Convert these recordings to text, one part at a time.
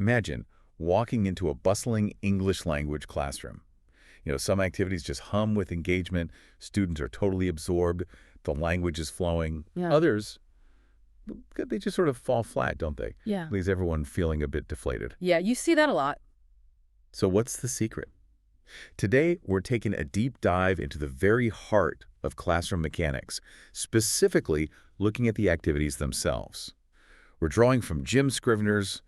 Imagine walking into a bustling English language classroom. Some activities just hum with engagement. Students are totally absorbed. The language is flowing. Yeah. Others, they just sort of fall flat, don't they? Yeah. Leaves everyone feeling a bit deflated. Yeah, you see that a lot. So what's the secret? Today, we're taking a deep dive into the very heart of classroom mechanics, specifically looking at the activities themselves. We're drawing from Jim Scrivener's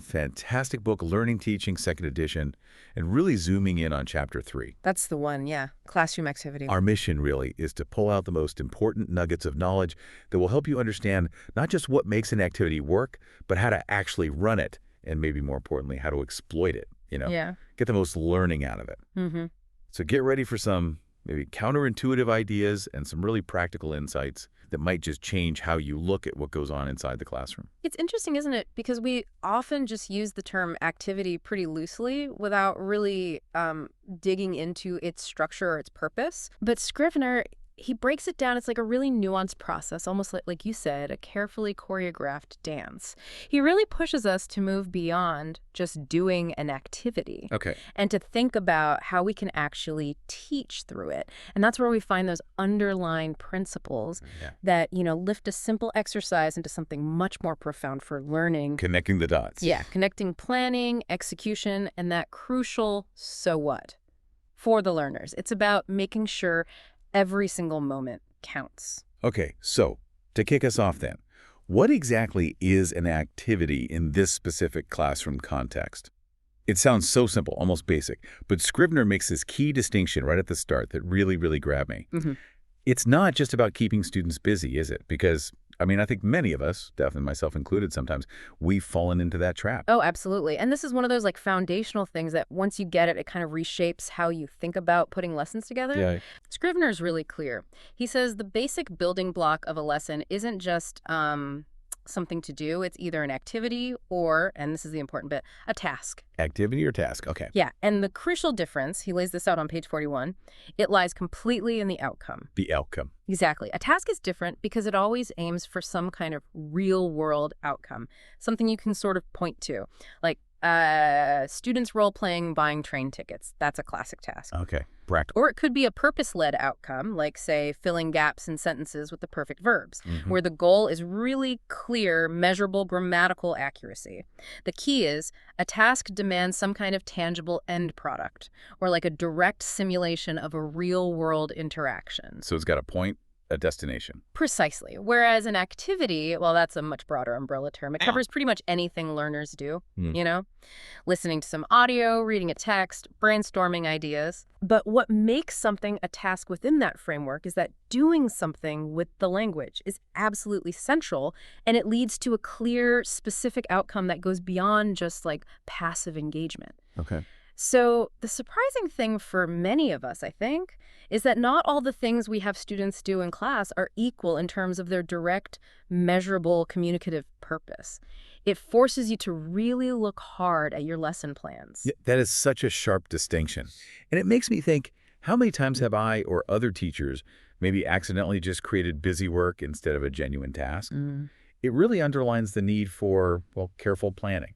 fantastic book, Learning, Teaching, 2nd edition, and really zooming in on Chapter 3. That's the one, yeah. Classroom activity. Our mission, really, is to pull out the most important nuggets of knowledge that will help you understand not just what makes an activity work, but how to actually run it, and maybe more importantly, how to exploit it, Yeah. Get the most learning out of it. Mm-hmm. So get ready for some maybe counterintuitive ideas and some really practical insights that might just change how you look at what goes on inside the classroom. It's interesting, isn't it? Because we often just use the term activity pretty loosely without really digging into its structure or its purpose. But Scrivener, he breaks it down. It's like a really nuanced process, almost like you said, a carefully choreographed dance. He really pushes us to move beyond just doing an activity. Okay. And to think about how we can actually teach through it. And that's where we find those underlying principles that, lift a simple exercise into something much more profound for learning. Connecting the dots. Yeah, connecting planning, execution, and that crucial so what for the learners. It's about making sure every single moment counts. Okay, so to kick us off then, what exactly is an activity in this specific classroom context? It sounds so simple, almost basic, but Scrivener makes this key distinction right at the start that really, really grabbed me. Mm-hmm. It's not just about keeping students busy, is it? Because, I think many of us, definitely myself included sometimes, we've fallen into that trap. Oh, absolutely. And this is one of those foundational things that once you get it, it kind of reshapes how you think about putting lessons together. Yeah. Scrivener's really clear. He says the basic building block of a lesson isn't just something to do. It's either an activity or, and this is the important bit, a task. Activity or task, okay. Yeah, and the crucial difference, he lays this out on page 41, it lies completely in the outcome. The outcome. Exactly. A task is different because it always aims for some kind of real-world outcome, something you can sort of point to, like students role-playing buying train tickets. That's a classic task. Okay, practical. Or it could be a purpose-led outcome, like, say, filling gaps in sentences with the perfect verbs, where the goal is really clear, measurable grammatical accuracy. The key is a task demands some kind of tangible end product, or like a direct simulation of a real-world interaction. So it's got a point, a destination. Precisely. Whereas an activity, well, that's a much broader umbrella term. It covers pretty much anything learners do, listening to some audio, reading a text, brainstorming ideas. But what makes something a task within that framework is that doing something with the language is absolutely central, and it leads to a clear, specific outcome that goes beyond just passive engagement. Okay. So the surprising thing for many of us, I think, is that not all the things we have students do in class are equal in terms of their direct, measurable, communicative purpose. It forces you to really look hard at your lesson plans. Yeah, that is such a sharp distinction. And it makes me think, how many times have I or other teachers maybe accidentally just created busy work instead of a genuine task? It really underlines the need for, careful planning.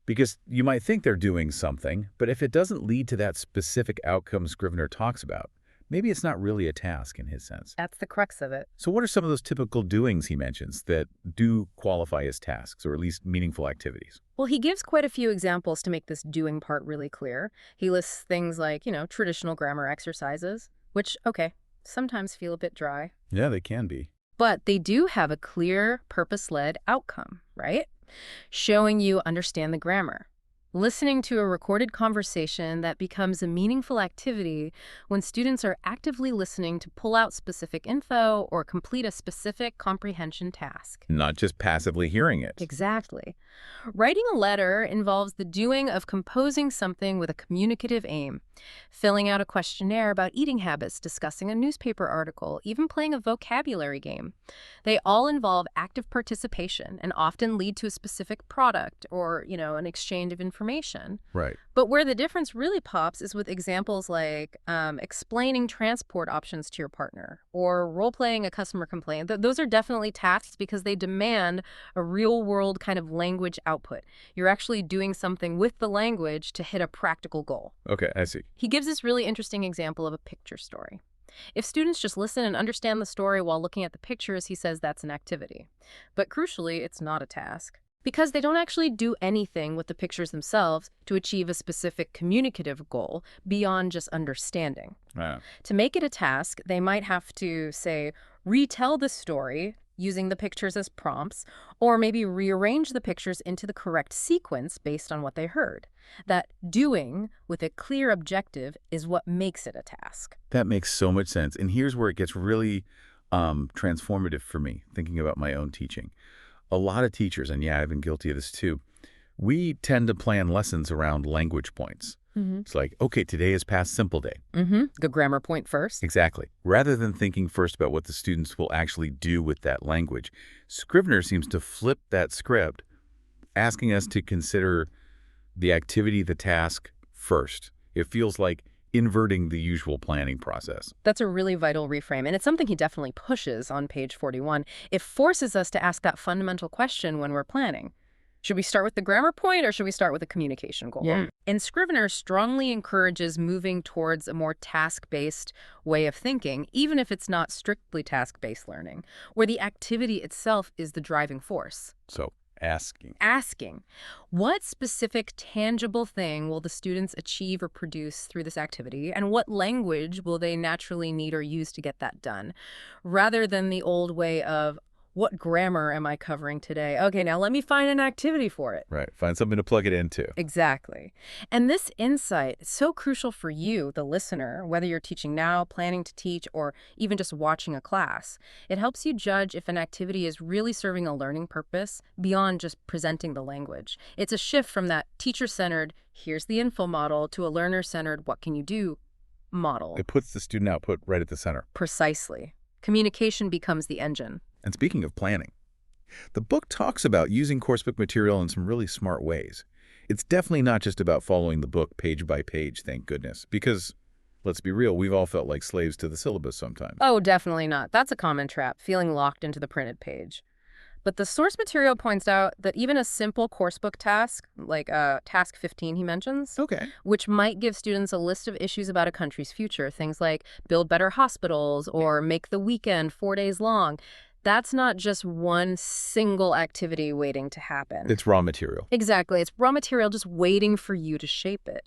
Because you might think they're doing something, but if it doesn't lead to that specific outcome Scrivener talks about, maybe it's not really a task in his sense. That's the crux of it. So what are some of those typical doings he mentions that do qualify as tasks, or at least meaningful activities? Well, he gives quite a few examples to make this doing part really clear. He lists things like, traditional grammar exercises, which, okay, sometimes feel a bit dry. Yeah, they can be. But they do have a clear, purpose-led outcome, right? Showing you understand the grammar. Listening to a recorded conversation that becomes a meaningful activity when students are actively listening to pull out specific info or complete a specific comprehension task. Not just passively hearing it. Exactly. Writing a letter involves the doing of composing something with a communicative aim. Filling out a questionnaire about eating habits, discussing a newspaper article, even playing a vocabulary game. They all involve active participation and often lead to a specific product or, an exchange of information. information. Right. But where the difference really pops is with examples like explaining transport options to your partner or role-playing a customer complaint. Those are definitely tasks because they demand a real-world kind of language output. You're actually doing something with the language to hit a practical goal. Okay, I see. He gives this really interesting example of a picture story. If students just listen and understand the story while looking at the pictures, he says that's an activity. But crucially, it's not a task. Because they don't actually do anything with the pictures themselves to achieve a specific communicative goal beyond just understanding. To make it a task, they might have to, say, retell the story using the pictures as prompts, or maybe rearrange the pictures into the correct sequence based on what they heard. That doing with a clear objective is what makes it a task. That makes so much sense. And here's where it gets really transformative for me, thinking about my own teaching. A lot of teachers, and yeah, I've been guilty of this too, we tend to plan lessons around language points. It's like, okay, today is past simple day. Good grammar point first. Exactly. Rather than thinking first about what the students will actually do with that language, Scrivener seems to flip that script, asking us to consider the activity, the task, first. It feels like inverting the usual planning process. That's a really vital reframe, and it's something he definitely pushes on page 41. It forces us to ask that fundamental question when we're planning. Should we start with the grammar point or should we start with a communication goal? Yeah. And Scrivener strongly encourages moving towards a more task-based way of thinking, even if it's not strictly task-based learning, where the activity itself is the driving force. So, asking. Asking, what specific tangible thing will the students achieve or produce through this activity, and what language will they naturally need or use to get that done, rather than the old way of, what grammar am I covering today? Okay, now let me find an activity for it. Right. Find something to plug it into. Exactly. And this insight is so crucial for you, the listener, whether you're teaching now, planning to teach, or even just watching a class. It helps you judge if an activity is really serving a learning purpose beyond just presenting the language. It's a shift from that teacher-centered, here's the info model, to a learner-centered, what can you do model. It puts the student output right at the center. Precisely. Communication becomes the engine. And speaking of planning, the book talks about using coursebook material in some really smart ways. It's definitely not just about following the book page by page, thank goodness, because, let's be real, we've all felt like slaves to the syllabus sometimes. Oh, definitely not. That's a common trap, feeling locked into the printed page. But the source material points out that even a simple coursebook task, like task 15 he mentions, which might give students a list of issues about a country's future, things like build better hospitals or make the weekend 4 days long, that's not just one single activity waiting to happen. It's raw material. Exactly. It's raw material just waiting for you to shape it.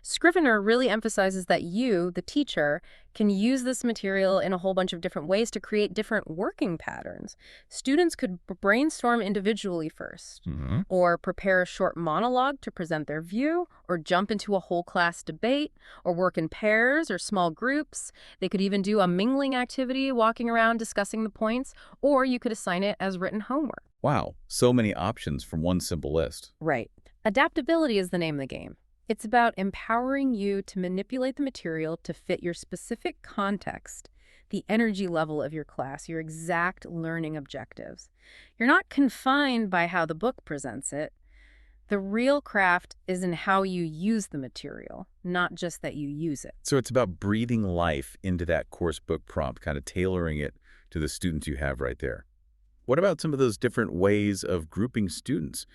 Scrivener really emphasizes that you, the teacher, can use this material in a whole bunch of different ways to create different working patterns. Students could brainstorm individually first, or prepare a short monologue to present their view, or jump into a whole class debate, or work in pairs or small groups. They could even do a mingling activity, walking around discussing the points, or you could assign it as written homework. Wow, so many options from one simple list. Right. Adaptability is the name of the game. It's about empowering you to manipulate the material to fit your specific context, the energy level of your class, your exact learning objectives. You're not confined by how the book presents it. The real craft is in how you use the material, not just that you use it. So it's about breathing life into that course book prompt, kind of tailoring it to the students you have right there. What about some of those different ways of grouping students?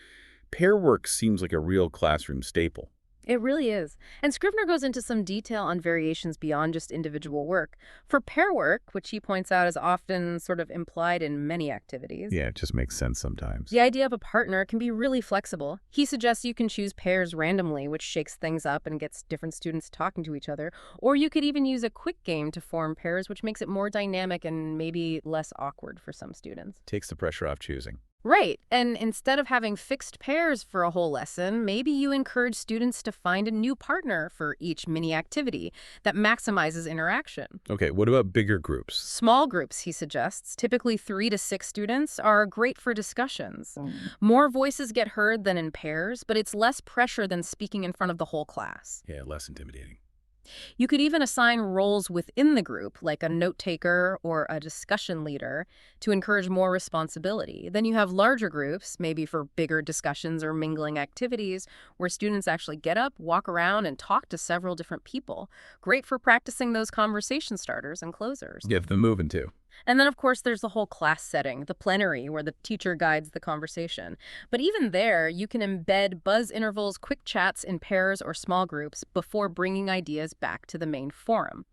Pair work seems like a real classroom staple. It really is. And Scrivener goes into some detail on variations beyond just individual work. For pair work, which he points out is often sort of implied in many activities. Yeah, it just makes sense sometimes. The idea of a partner can be really flexible. He suggests you can choose pairs randomly, which shakes things up and gets different students talking to each other. Or you could even use a quick game to form pairs, which makes it more dynamic and maybe less awkward for some students. Takes the pressure off choosing. Right. And instead of having fixed pairs for a whole lesson, maybe you encourage students to find a new partner for each mini activity that maximizes interaction. Okay, what about bigger groups? Small groups, he suggests, typically 3 to 6 students, are great for discussions. More voices get heard than in pairs, but it's less pressure than speaking in front of the whole class. Yeah, less intimidating. You could even assign roles within the group, like a note taker or a discussion leader, to encourage more responsibility. Then you have larger groups, maybe for bigger discussions or mingling activities, where students actually get up, walk around, and talk to several different people. Great for practicing those conversation starters and closers. Get them moving, too. And then, of course, there's the whole class setting, the plenary, where the teacher guides the conversation. But even there, you can embed buzz intervals, quick chats in pairs or small groups before bringing ideas back to the main forum.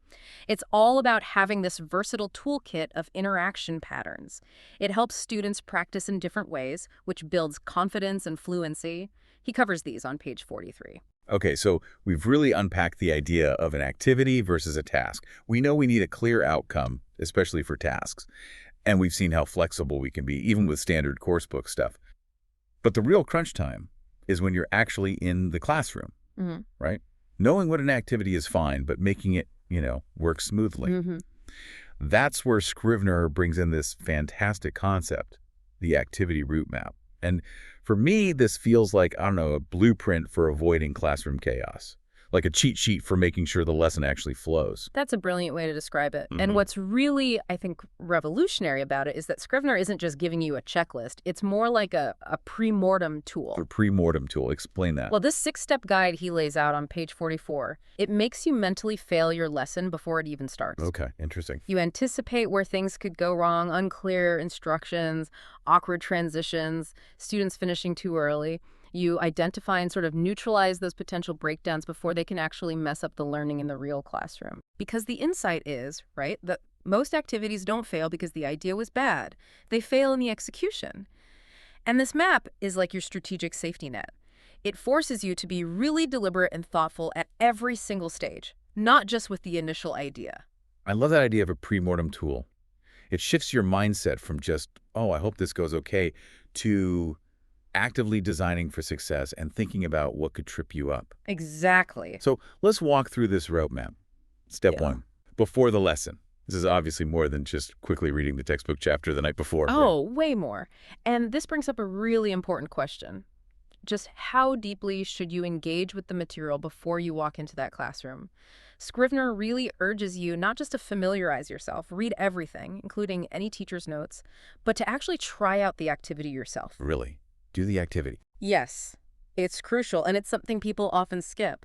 It's all about having this versatile toolkit of interaction patterns. It helps students practice in different ways, which builds confidence and fluency. He covers these on page 43. Okay, so we've really unpacked the idea of an activity versus a task. We know we need a clear outcome, especially for tasks. And we've seen how flexible we can be, even with standard coursebook stuff. But the real crunch time is when you're actually in the classroom, right? Knowing what an activity is fine, but making it, work smoothly. That's where Scrivener brings in this fantastic concept, the activity route map. And for me, this feels like, a blueprint for avoiding classroom chaos, like a cheat sheet for making sure the lesson actually flows. That's a brilliant way to describe it. And what's really, I think, revolutionary about it is that Scrivener isn't just giving you a checklist. It's more like a pre-mortem tool. A pre-mortem tool. Explain that. Well, this 6-step guide he lays out on page 44, it makes you mentally fail your lesson before it even starts. Okay, interesting. You anticipate where things could go wrong, unclear instructions, awkward transitions, students finishing too early. You identify and sort of neutralize those potential breakdowns before they can actually mess up the learning in the real classroom. Because the insight is, right, that most activities don't fail because the idea was bad. They fail in the execution. And this map is like your strategic safety net. It forces you to be really deliberate and thoughtful at every single stage, not just with the initial idea. I love that idea of a pre-mortem tool. It shifts your mindset from just, I hope this goes okay, to actively designing for success and thinking about what could trip you up. Exactly. So let's walk through this roadmap. Step 1, before the lesson. This is obviously more than just quickly reading the textbook chapter the night before. Oh, way more. And this brings up a really important question. Just how deeply should you engage with the material before you walk into that classroom? Scrivener really urges you not just to familiarize yourself, read everything, including any teacher's notes, but to actually try out the activity yourself. Really? Do the activity. Yes, it's crucial, and it's something people often skip.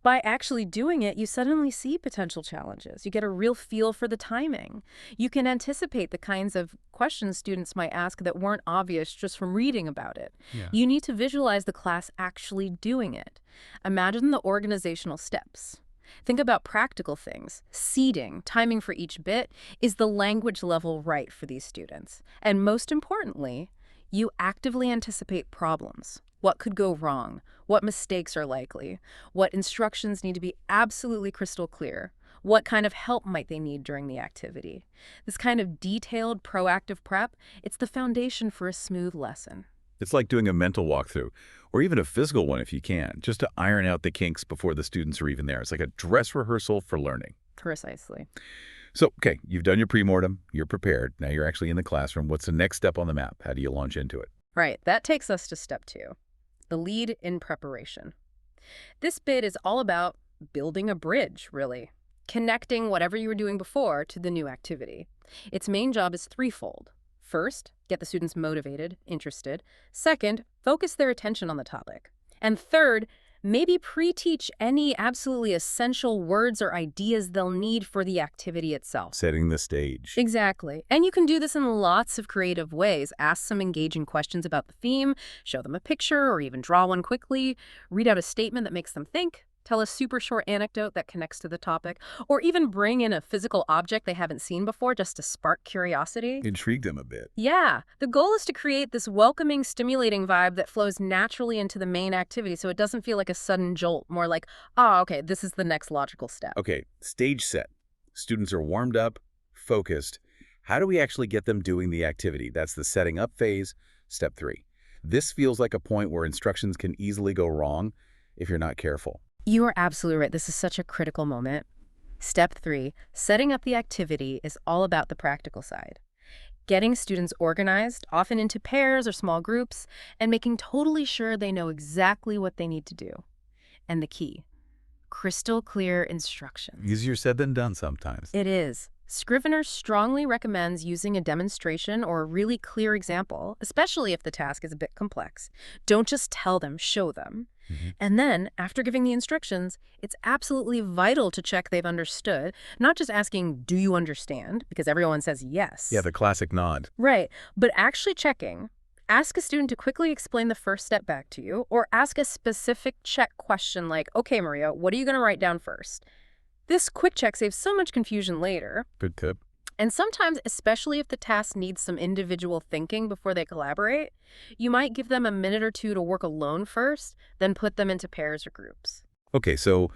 By actually doing it, you suddenly see potential challenges. You get a real feel for the timing. You can anticipate the kinds of questions students might ask that weren't obvious just from reading about it. Yeah. You need to visualize the class actually doing it. Imagine the organizational steps. Think about practical things. Seating, timing for each bit. Is the language level right for these students? And most importantly, you actively anticipate problems. What could go wrong? What mistakes are likely? What instructions need to be absolutely crystal clear? What kind of help might they need during the activity? This kind of detailed, proactive prep, it's the foundation for a smooth lesson. It's like doing a mental walkthrough, or even a physical one if you can, just to iron out the kinks before the students are even there. It's like a dress rehearsal for learning. Precisely. So, okay, you've done your pre-mortem, you're prepared, now you're actually in the classroom. What's the next step on the map? How do you launch into it? Right, that takes us to step 2, the lead in preparation. This bit is all about building a bridge, really, connecting whatever you were doing before to the new activity. Its main job is threefold. First, get the students motivated, interested. Second, focus their attention on the topic. And third, maybe pre-teach any absolutely essential words or ideas they'll need for the activity itself. Setting the stage. Exactly. And you can do this in lots of creative ways. Ask some engaging questions about the theme, show them a picture, or even draw one quickly, read out a statement that makes them think, tell a super short anecdote that connects to the topic, or even bring in a physical object they haven't seen before just to spark curiosity. Intrigue them a bit. Yeah. The goal is to create this welcoming, stimulating vibe that flows naturally into the main activity so it doesn't feel like a sudden jolt, more like, okay, this is the next logical step. Okay, stage set. Students are warmed up, focused. How do we actually get them doing the activity? That's the setting up phase, step 3. This feels like a point where instructions can easily go wrong if you're not careful. You are absolutely right. This is such a critical moment. Step 3, setting up the activity is all about the practical side. Getting students organized, often into pairs or small groups, and making totally sure they know exactly what they need to do. And the key, crystal clear instructions. Easier said than done sometimes. It is. Scrivener strongly recommends using a demonstration or a really clear example, especially if the task is a bit complex. Don't just tell them, show them. And then, after giving the instructions, it's absolutely vital to check they've understood, not just asking, do you understand? Because everyone says yes. Yeah, the classic nod. Right, but actually checking. Ask a student to quickly explain the first step back to you, or ask a specific check question like, okay, Maria, what are you going to write down first? This quick check saves so much confusion later. Good tip. And sometimes, especially if the task needs some individual thinking before they collaborate, you might give them a minute or two to work alone first, then put them into pairs or groups. Okay, so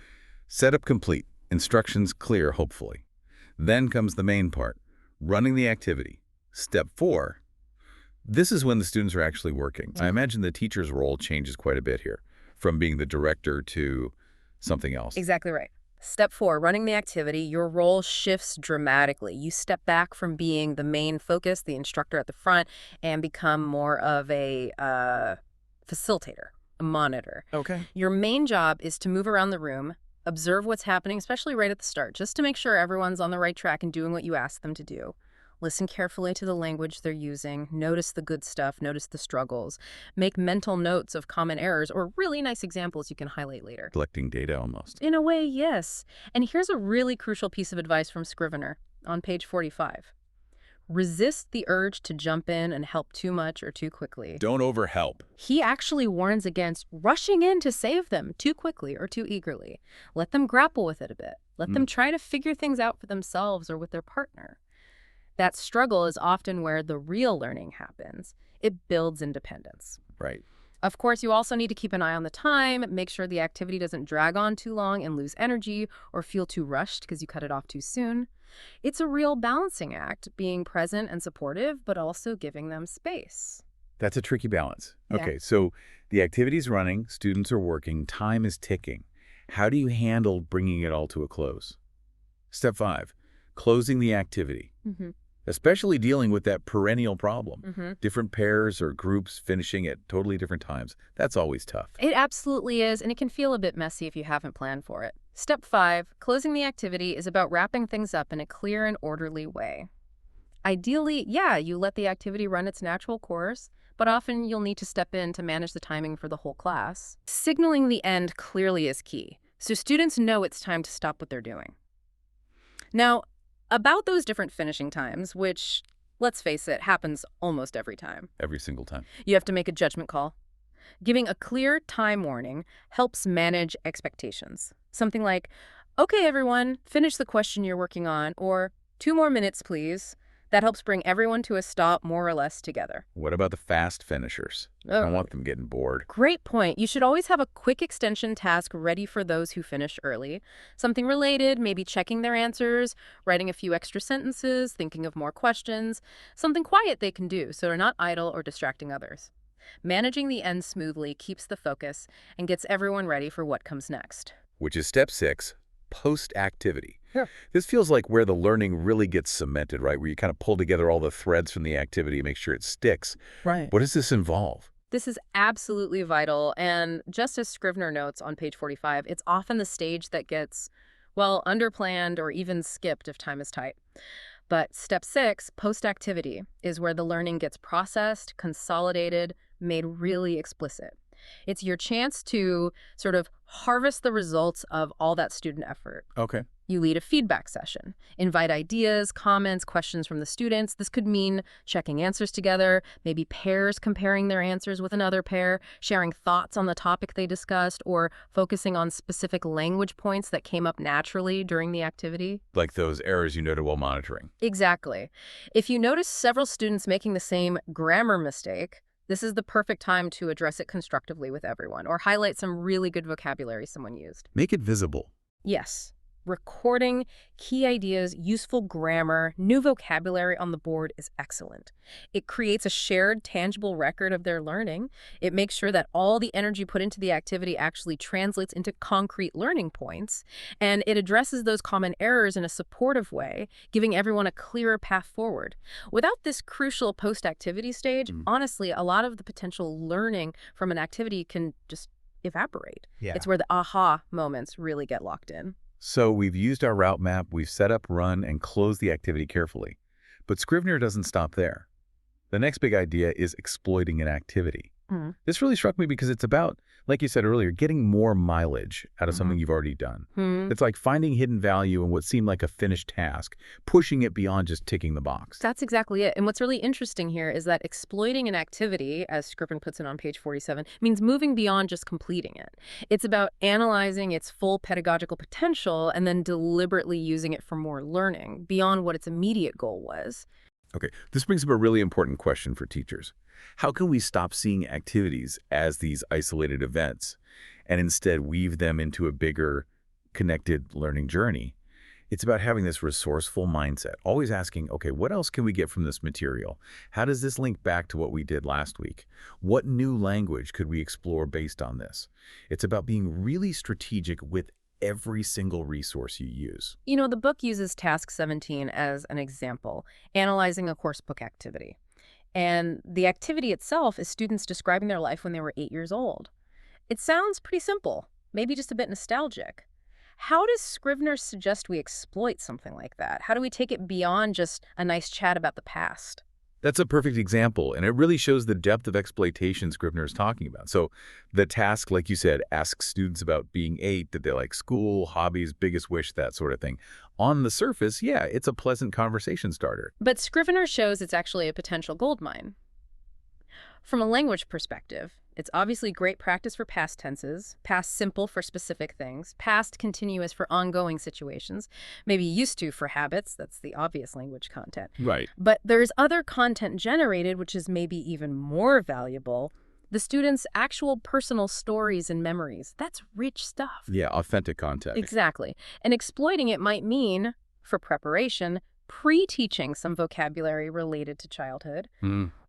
setup complete, instructions clear, hopefully. Then comes the main part, running the activity. Step 4. This is when the students are actually working. I imagine the teacher's role changes quite a bit here, from being the director to something else. Exactly right. Step 4, running the activity, your role shifts dramatically. You step back from being the main focus, the instructor at the front, and become more of a facilitator, a monitor. Okay. Your main job is to move around the room, observe what's happening, especially right at the start, just to make sure everyone's on the right track and doing what you ask them to do. Listen carefully to the language they're using. Notice the good stuff. Notice the struggles. Make mental notes of common errors or really nice examples you can highlight later. Collecting data almost. In a way, yes. And here's a really crucial piece of advice from Scrivener on page 45. Resist the urge to jump in and help too much or too quickly. Don't overhelp. He actually warns against rushing in to save them too quickly or too eagerly. Let them grapple with it a bit. Let them try to figure things out for themselves or with their partner. That struggle is often where the real learning happens. It builds independence. Right. Of course, you also need to keep an eye on the time, make sure the activity doesn't drag on too long and lose energy or feel too rushed because you cut it off too soon. It's a real balancing act, being present and supportive, but also giving them space. That's a tricky balance. Yeah. Okay, so the activity's running, students are working, time is ticking. How do you handle bringing it all to a close? Step 5, closing the activity. Especially dealing with that perennial problem. Different pairs or groups finishing at totally different times. That's always tough. It absolutely is, and it can feel a bit messy if you haven't planned for it. Step 5, closing the activity, is about wrapping things up in a clear and orderly way. Ideally, yeah, you let the activity run its natural course, but often you'll need to step in to manage the timing for the whole class. Signaling the end clearly is key, so students know it's time to stop what they're doing. Now, about those different finishing times, which, let's face it, happens almost every time. Every single time. You have to make a judgment call. Giving a clear time warning helps manage expectations. Something like, okay, everyone, finish the question you're working on, or 2 more minutes, please. That helps bring everyone to a stop more or less together. What about the fast finishers? I don't want them getting bored. Great point. You should always have a quick extension task ready for those who finish early. Something related, maybe checking their answers, writing a few extra sentences, thinking of more questions. Something quiet they can do so they're not idle or distracting others. Managing the end smoothly keeps the focus and gets everyone ready for what comes next. Which is step 6, post-activity. Sure. This feels like where the learning really gets cemented, right? Where you kind of pull together all the threads from the activity and make sure it sticks. Right. What does this involve? This is absolutely vital, and just as Scrivener notes on page 45, it's often the stage that gets, well, underplanned or even skipped if time is tight. But step 6, post-activity, is where the learning gets processed, consolidated, made really explicit. It's your chance to sort of harvest the results of all that student effort. Okay. You lead a feedback session. Invite ideas, comments, questions from the students. This could mean checking answers together, maybe pairs comparing their answers with another pair, sharing thoughts on the topic they discussed, or focusing on specific language points that came up naturally during the activity. Like those errors you noted while monitoring. Exactly. If you notice several students making the same grammar mistake, this is the perfect time to address it constructively with everyone, or highlight some really good vocabulary someone used. Make it visible. Yes. Recording key ideas, useful grammar, new vocabulary on the board is excellent. It creates a shared, tangible record of their learning. It makes sure that all the energy put into the activity actually translates into concrete learning points. And it addresses those common errors in a supportive way, giving everyone a clearer path forward. Without this crucial post-activity stage, honestly, a lot of the potential learning from an activity can just evaporate. Yeah. It's where the aha moments really get locked in. So we've used our route map, we've set up, run, and closed the activity carefully. But Scrivener doesn't stop there. The next big idea is exploiting an activity. This really struck me because it's about, like you said earlier, getting more mileage out of something you've already done. It's like finding hidden value in what seemed like a finished task, pushing it beyond just ticking the box. That's exactly it. And what's really interesting here is that exploiting an activity, as Scriven puts it on page 47, means moving beyond just completing it. It's about analyzing its full pedagogical potential and then deliberately using it for more learning, beyond what its immediate goal was. Okay, this brings up a really important question for teachers. How can we stop seeing activities as these isolated events and instead weave them into a bigger, connected learning journey? It's about having this resourceful mindset, always asking, okay, what else can we get from this material? How does this link back to what we did last week? What new language could we explore based on this? It's about being really strategic with every single resource you use. You know, the book uses task 17 as an example, analyzing a course book activity. And the activity itself is students describing their life when they were 8 years old. It sounds pretty simple, maybe just a bit nostalgic. How does Scrivener suggest we exploit something like that? How do we take it beyond just a nice chat about the past? That's a perfect example, and it really shows the depth of exploitation Scrivener is talking about. So the task, like you said, asks students about being 8, did they like school, hobbies, biggest wish, that sort of thing. On the surface, yeah, it's a pleasant conversation starter. But Scrivener shows it's actually a potential goldmine. From a language perspective, it's obviously great practice for past tenses, past simple for specific things, past continuous for ongoing situations, maybe used to for habits, that's the obvious language content. Right. But there's other content generated, which is maybe even more valuable. The students' actual personal stories and memories. That's rich stuff. Yeah, authentic content. Exactly. And exploiting it might mean, for preparation, pre-teaching some vocabulary related to childhood,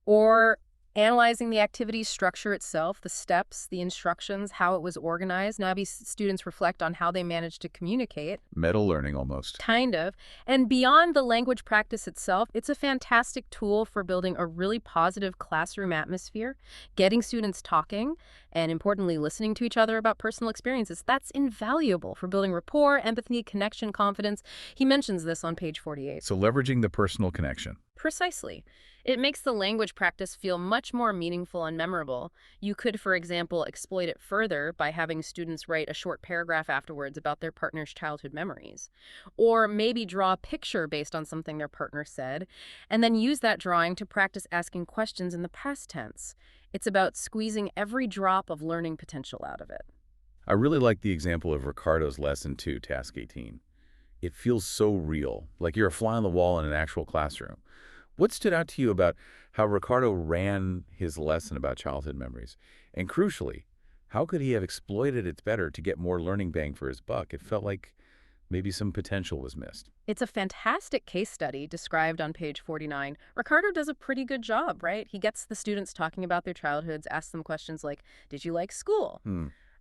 or analyzing the activity's structure itself, the steps, the instructions, how it was organized. Now, students reflect on how they managed to communicate. Meta learning almost. Kind of. And beyond the language practice itself, it's a fantastic tool for building a really positive classroom atmosphere, getting students talking, and importantly, listening to each other about personal experiences. That's invaluable for building rapport, empathy, connection, confidence. He mentions this on page 48. So leveraging the personal connection. Precisely. It makes the language practice feel much more meaningful and memorable. You could, for example, exploit it further by having students write a short paragraph afterwards about their partner's childhood memories. Or maybe draw a picture based on something their partner said, and then use that drawing to practice asking questions in the past tense. It's about squeezing every drop of learning potential out of it. I really like the example of Ricardo's lesson 2, task 18. It feels so real, like you're a fly on the wall in an actual classroom. What stood out to you about how Ricardo ran his lesson about childhood memories? And crucially, how could he have exploited it better to get more learning bang for his buck? It felt like maybe some potential was missed. It's a fantastic case study described on page 49. Ricardo does a pretty good job, right? He gets the students talking about their childhoods, asks them questions like, did you like school?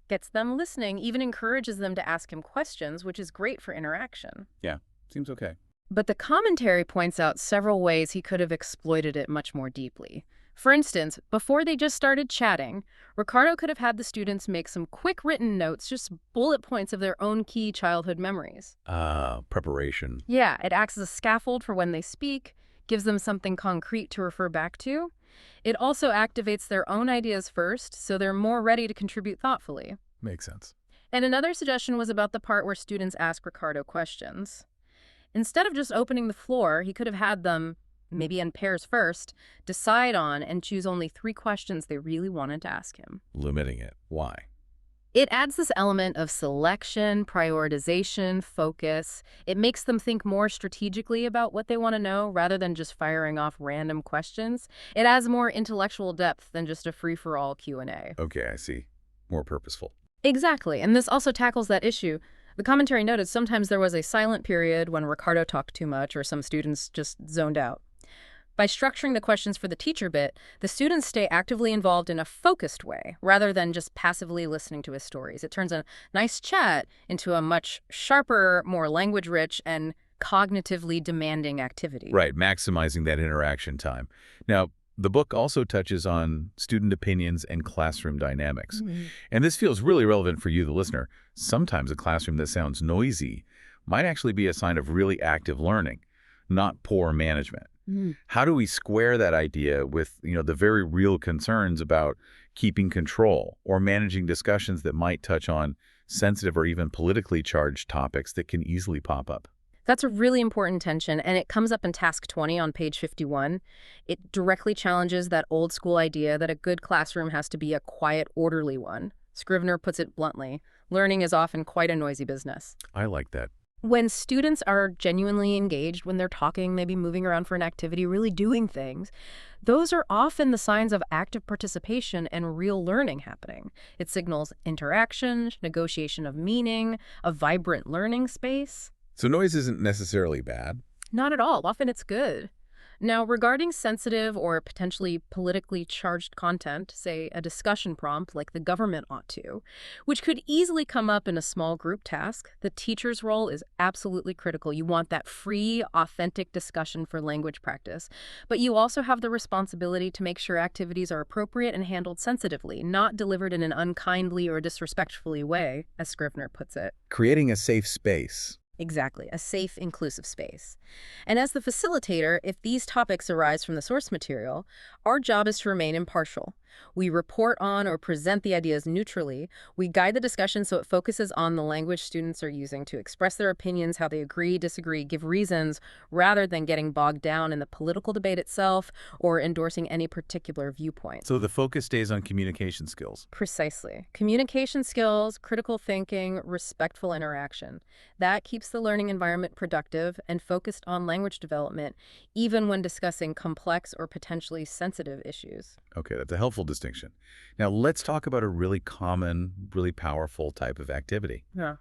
Gets them listening, even encourages them to ask him questions, which is great for interaction. Yeah, seems okay. But the commentary points out several ways he could have exploited it much more deeply. For instance, before they just started chatting, Ricardo could have had the students make some quick written notes, just bullet points of their own key childhood memories. Preparation. Yeah, it acts as a scaffold for when they speak, gives them something concrete to refer back to. It also activates their own ideas first, so they're more ready to contribute thoughtfully. Makes sense. And another suggestion was about the part where students ask Ricardo questions. Instead of just opening the floor, he could have had them, maybe in pairs first, decide on and choose only 3 questions they really wanted to ask him. Limiting it. Why? It adds this element of selection, prioritization, focus. It makes them think more strategically about what they want to know rather than just firing off random questions. It adds more intellectual depth than just a free-for-all Q&A. Okay, I see. More purposeful. Exactly, and this also tackles that issue. The commentary noted sometimes there was a silent period when Ricardo talked too much or some students just zoned out. By structuring the questions for the teacher bit, the students stay actively involved in a focused way, rather than just passively listening to his stories. It turns a nice chat into a much sharper, more language-rich, and cognitively demanding activity. Right, maximizing that interaction time. Now, The book also touches on student opinions and classroom dynamics. And this feels really relevant for you, the listener. Sometimes a classroom that sounds noisy might actually be a sign of really active learning, not poor management. How do we square that idea with, the very real concerns about keeping control or managing discussions that might touch on sensitive or even politically charged topics that can easily pop up? That's a really important tension, and it comes up in Task 20 on page 51. It directly challenges that old school idea that a good classroom has to be a quiet, orderly one. Scrivener puts it bluntly, learning is often quite a noisy business. I like that. When students are genuinely engaged, when they're talking, maybe moving around for an activity, really doing things, those are often the signs of active participation and real learning happening. It signals interaction, negotiation of meaning, a vibrant learning space. So noise isn't necessarily bad? Not at all. Often it's good. Now, regarding sensitive or potentially politically charged content, say a discussion prompt like the government ought to, which could easily come up in a small group task, the teacher's role is absolutely critical. You want that free, authentic discussion for language practice. But you also have the responsibility to make sure activities are appropriate and handled sensitively, not delivered in an unkindly or disrespectfully way, as Scrivener puts it. Creating a safe space. Exactly, a safe, inclusive space. And as the facilitator, if these topics arise from the source material, our job is to remain impartial. We report on or present the ideas neutrally. We guide the discussion so it focuses on the language students are using to express their opinions, how they agree, disagree, give reasons, rather than getting bogged down in the political debate itself or endorsing any particular viewpoint. So the focus stays on communication skills. Precisely. Communication skills, critical thinking, respectful interaction. That keeps the learning environment productive and focused on language development, even when discussing complex or potentially sensitive issues. Okay, that's a helpful distinction. Now, let's talk about a really common, really powerful type of activity. Yeah.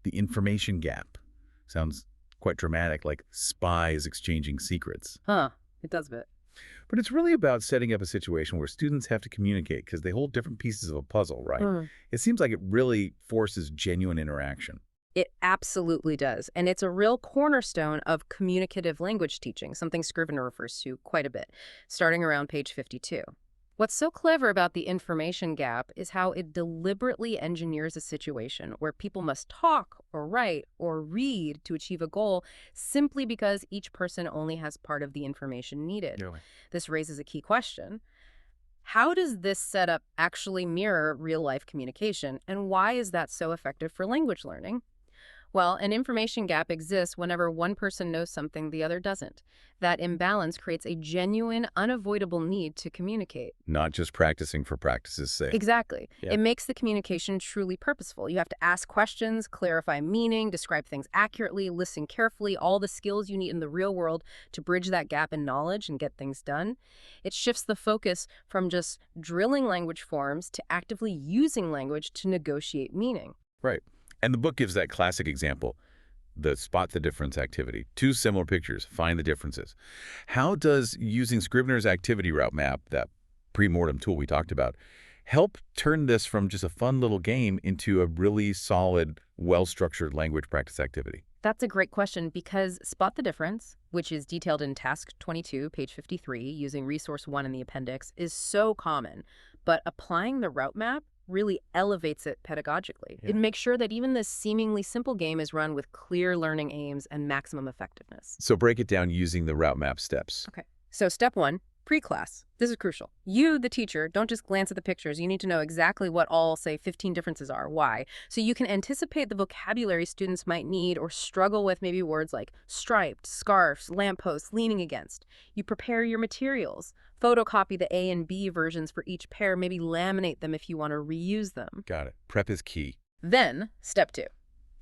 The information gap. Sounds quite dramatic, like spies exchanging secrets. Huh. It does a bit. But it's really about setting up a situation where students have to communicate because they hold different pieces of a puzzle, right? It seems like it really forces genuine interaction. It absolutely does. And it's a real cornerstone of communicative language teaching, something Scrivener refers to quite a bit, starting around page 52. What's so clever about the information gap is how it deliberately engineers a situation where people must talk or write or read to achieve a goal simply because each person only has part of the information needed. Really? This raises a key question. How does this setup actually mirror real-life communication, and why is that so effective for language learning? Well, an information gap exists whenever one person knows something the other doesn't. That imbalance creates a genuine, unavoidable need to communicate. Not just practicing for practice's sake. Exactly. Yeah. It makes the communication truly purposeful. You have to ask questions, clarify meaning, describe things accurately, listen carefully, all the skills you need in the real world to bridge that gap in knowledge and get things done. It shifts the focus from just drilling language forms to actively using language to negotiate meaning. Right. And the book gives that classic example, the spot the difference activity. Two similar pictures, find the differences. How does using Scrivener's activity route map, that pre-mortem tool we talked about, help turn this from just a fun little game into a really solid, well-structured language practice activity? That's a great question because spot the difference, which is detailed in Task 22, page 53, using resource 1 in the appendix, is so common. But applying the route map really elevates it pedagogically. Yeah. It makes sure that even this seemingly simple game is run with clear learning aims and maximum effectiveness. So break it down using the route map steps. Okay. So step 1, pre-class. This is crucial. You, the teacher, don't just glance at the pictures. You need to know exactly what all, say, 15 differences are. Why? So you can anticipate the vocabulary students might need or struggle with, maybe words like striped, scarves, lampposts, leaning against. You prepare your materials. Photocopy the A and B versions for each pair. Maybe laminate them if you want to reuse them. Got it. Prep is key. Then, step 2.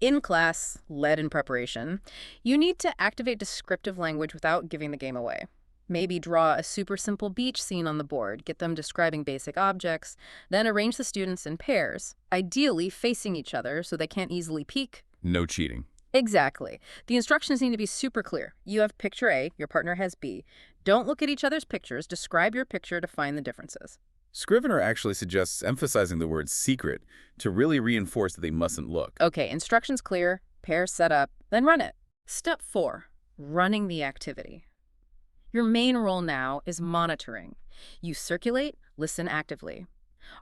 In class, led in preparation, you need to activate descriptive language without giving the game away. Maybe draw a super simple beach scene on the board, get them describing basic objects, then arrange the students in pairs, ideally facing each other so they can't easily peek. No cheating. Exactly. The instructions need to be super clear. You have picture A, your partner has B. Don't look at each other's pictures, describe your picture to find the differences. Scrivener actually suggests emphasizing the word secret to really reinforce that they mustn't look. Okay, instructions clear, pairs set up, then run it. Step 4, running the activity. Your main role now is monitoring. You circulate, listen actively.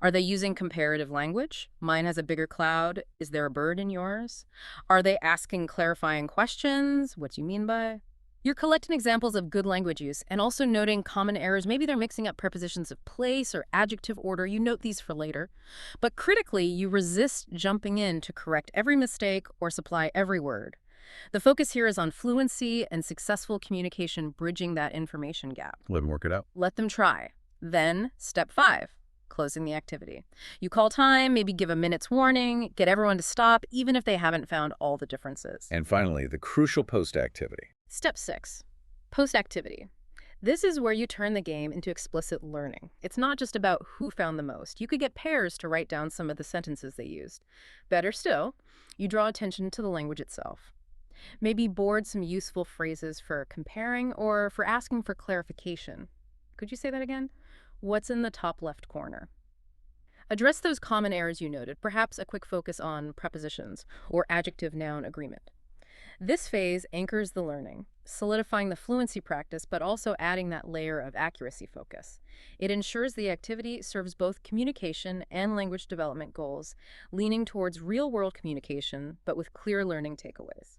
Are they using comparative language? Mine has a bigger cloud. Is there a bird in yours? Are they asking clarifying questions? What do you mean by? You're collecting examples of good language use and also noting common errors. Maybe they're mixing up prepositions of place or adjective order. You note these for later. But critically, you resist jumping in to correct every mistake or supply every word. The focus here is on fluency and successful communication, bridging that information gap. Let them work it out. Let them try. Then, step 5. Closing the activity. You call time, maybe give a minute's warning, get everyone to stop, even if they haven't found all the differences. And finally, the crucial post-activity. Step 6. Post-activity. This is where you turn the game into explicit learning. It's not just about who found the most. You could get pairs to write down some of the sentences they used. Better still, you draw attention to the language itself. Maybe board some useful phrases for comparing or for asking for clarification. Could you say that again? What's in the top left corner? Address those common errors you noted, perhaps a quick focus on prepositions or adjective-noun agreement. This phase anchors the learning, solidifying the fluency practice, but also adding that layer of accuracy focus. It ensures the activity serves both communication and language development goals, leaning towards real-world communication, but with clear learning takeaways.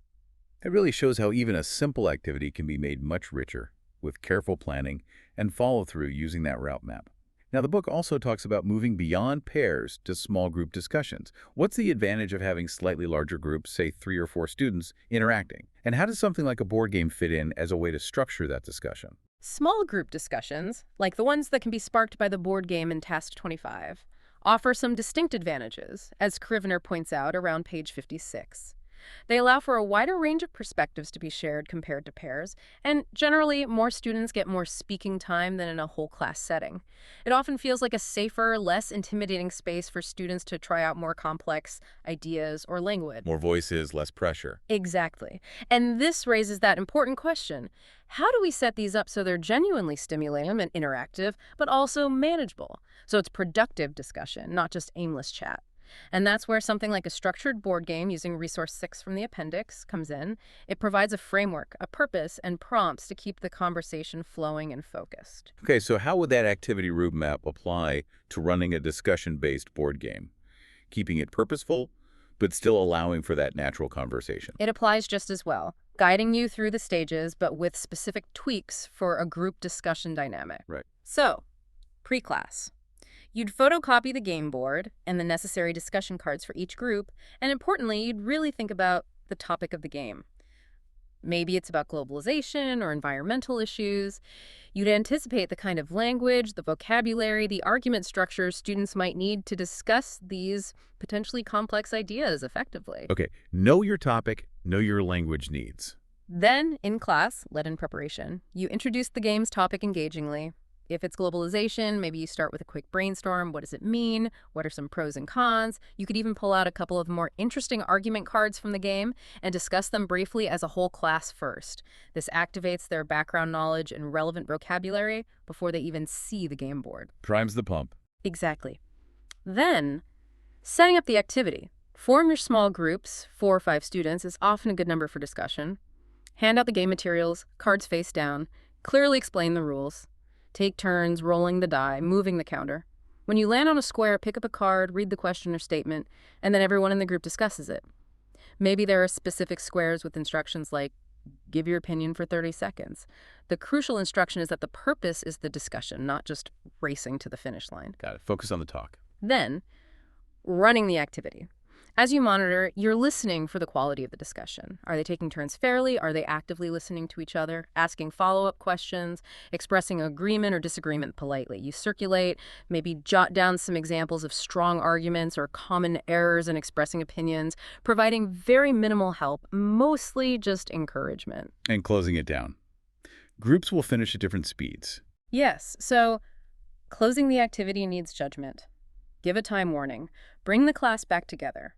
It really shows how even a simple activity can be made much richer with careful planning and follow-through using that route map. Now, the book also talks about moving beyond pairs to small group discussions. What's the advantage of having slightly larger groups, say 3 or 4 students, interacting? And how does something like a board game fit in as a way to structure that discussion? Small group discussions, like the ones that can be sparked by the board game in Task 25, offer some distinct advantages, as Scrivener points out around page 56. They allow for a wider range of perspectives to be shared compared to pairs, and generally, more students get more speaking time than in a whole class setting. It often feels like a safer, less intimidating space for students to try out more complex ideas or language. More voices, less pressure. Exactly. And this raises that important question. How do we set these up so they're genuinely stimulating and interactive, but also manageable? So it's productive discussion, not just aimless chat. And that's where something like a structured board game using resource 6 from the appendix comes in. It provides a framework, a purpose, and prompts to keep the conversation flowing and focused. Okay, so how would that activity roadmap apply to running a discussion-based board game? Keeping it purposeful, but still allowing for that natural conversation. It applies just as well, guiding you through the stages, but with specific tweaks for a group discussion dynamic. Right. So, pre-class. You'd photocopy the game board and the necessary discussion cards for each group, and importantly, you'd really think about the topic of the game. Maybe it's about globalization or environmental issues. You'd anticipate the kind of language, the vocabulary, the argument structure students might need to discuss these potentially complex ideas effectively. Okay, know your topic, know your language needs. Then, in class, led in preparation, you introduce the game's topic engagingly. If it's globalization, maybe you start with a quick brainstorm. What does it mean? What are some pros and cons? You could even pull out a couple of more interesting argument cards from the game and discuss them briefly as a whole class first. This activates their background knowledge and relevant vocabulary before they even see the game board. Primes the pump. Exactly. Then, setting up the activity. Form your small groups, 4 or 5 students is often a good number for discussion. Hand out the game materials, cards face down. Clearly explain the rules. Take turns rolling the die, moving the counter. When you land on a square, pick up a card, read the question or statement, and then everyone in the group discusses it. Maybe there are specific squares with instructions like, give your opinion for 30 seconds. The crucial instruction is that the purpose is the discussion, not just racing to the finish line. Got it. Focus on the talk. Then, running the activity. As you monitor, you're listening for the quality of the discussion. Are they taking turns fairly? Are they actively listening to each other? Asking follow-up questions? Expressing agreement or disagreement politely? You circulate, maybe jot down some examples of strong arguments or common errors in expressing opinions, providing very minimal help, mostly just encouragement. And closing it down. Groups will finish at different speeds. Yes, so closing the activity needs judgment. Give a time warning. Bring the class back together.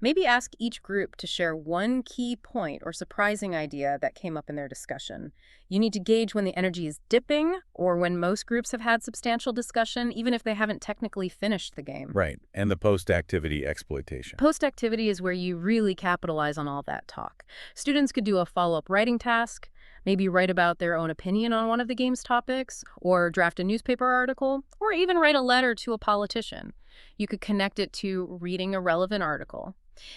Maybe ask each group to share one key point or surprising idea that came up in their discussion. You need to gauge when the energy is dipping or when most groups have had substantial discussion, even if they haven't technically finished the game. Right, and the post-activity exploitation. Post-activity is where you really capitalize on all that talk. Students could do a follow-up writing task, Maybe write about their own opinion on one of the game's topics, or draft a newspaper article, or even write a letter to a politician. You could connect it to reading a relevant article.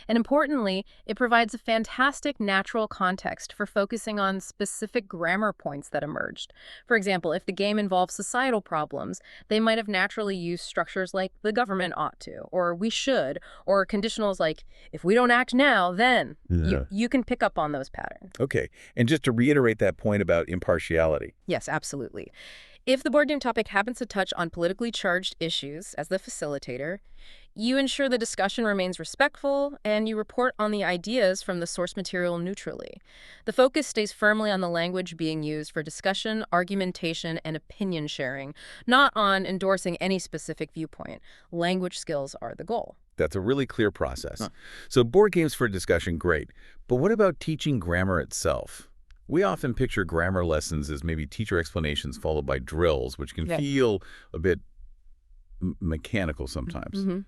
And importantly, it provides a fantastic natural context for focusing on specific grammar points that emerged. For example, if the game involves societal problems, they might have naturally used structures like the government ought to, or we should, or conditionals like if we don't act now, then. You can pick up on those patterns. Okay. And just to reiterate that point about impartiality. Yes, absolutely. If the board game topic happens to touch on politically charged issues as the facilitator, you ensure the discussion remains respectful, and you report on the ideas from the source material neutrally. The focus stays firmly on the language being used for discussion, argumentation, and opinion sharing, not on endorsing any specific viewpoint. Language skills are the goal. That's a really clear process. So board games for discussion, great. But what about teaching grammar itself? We often picture grammar lessons as maybe teacher explanations followed by drills, which can feel a bit mechanical sometimes.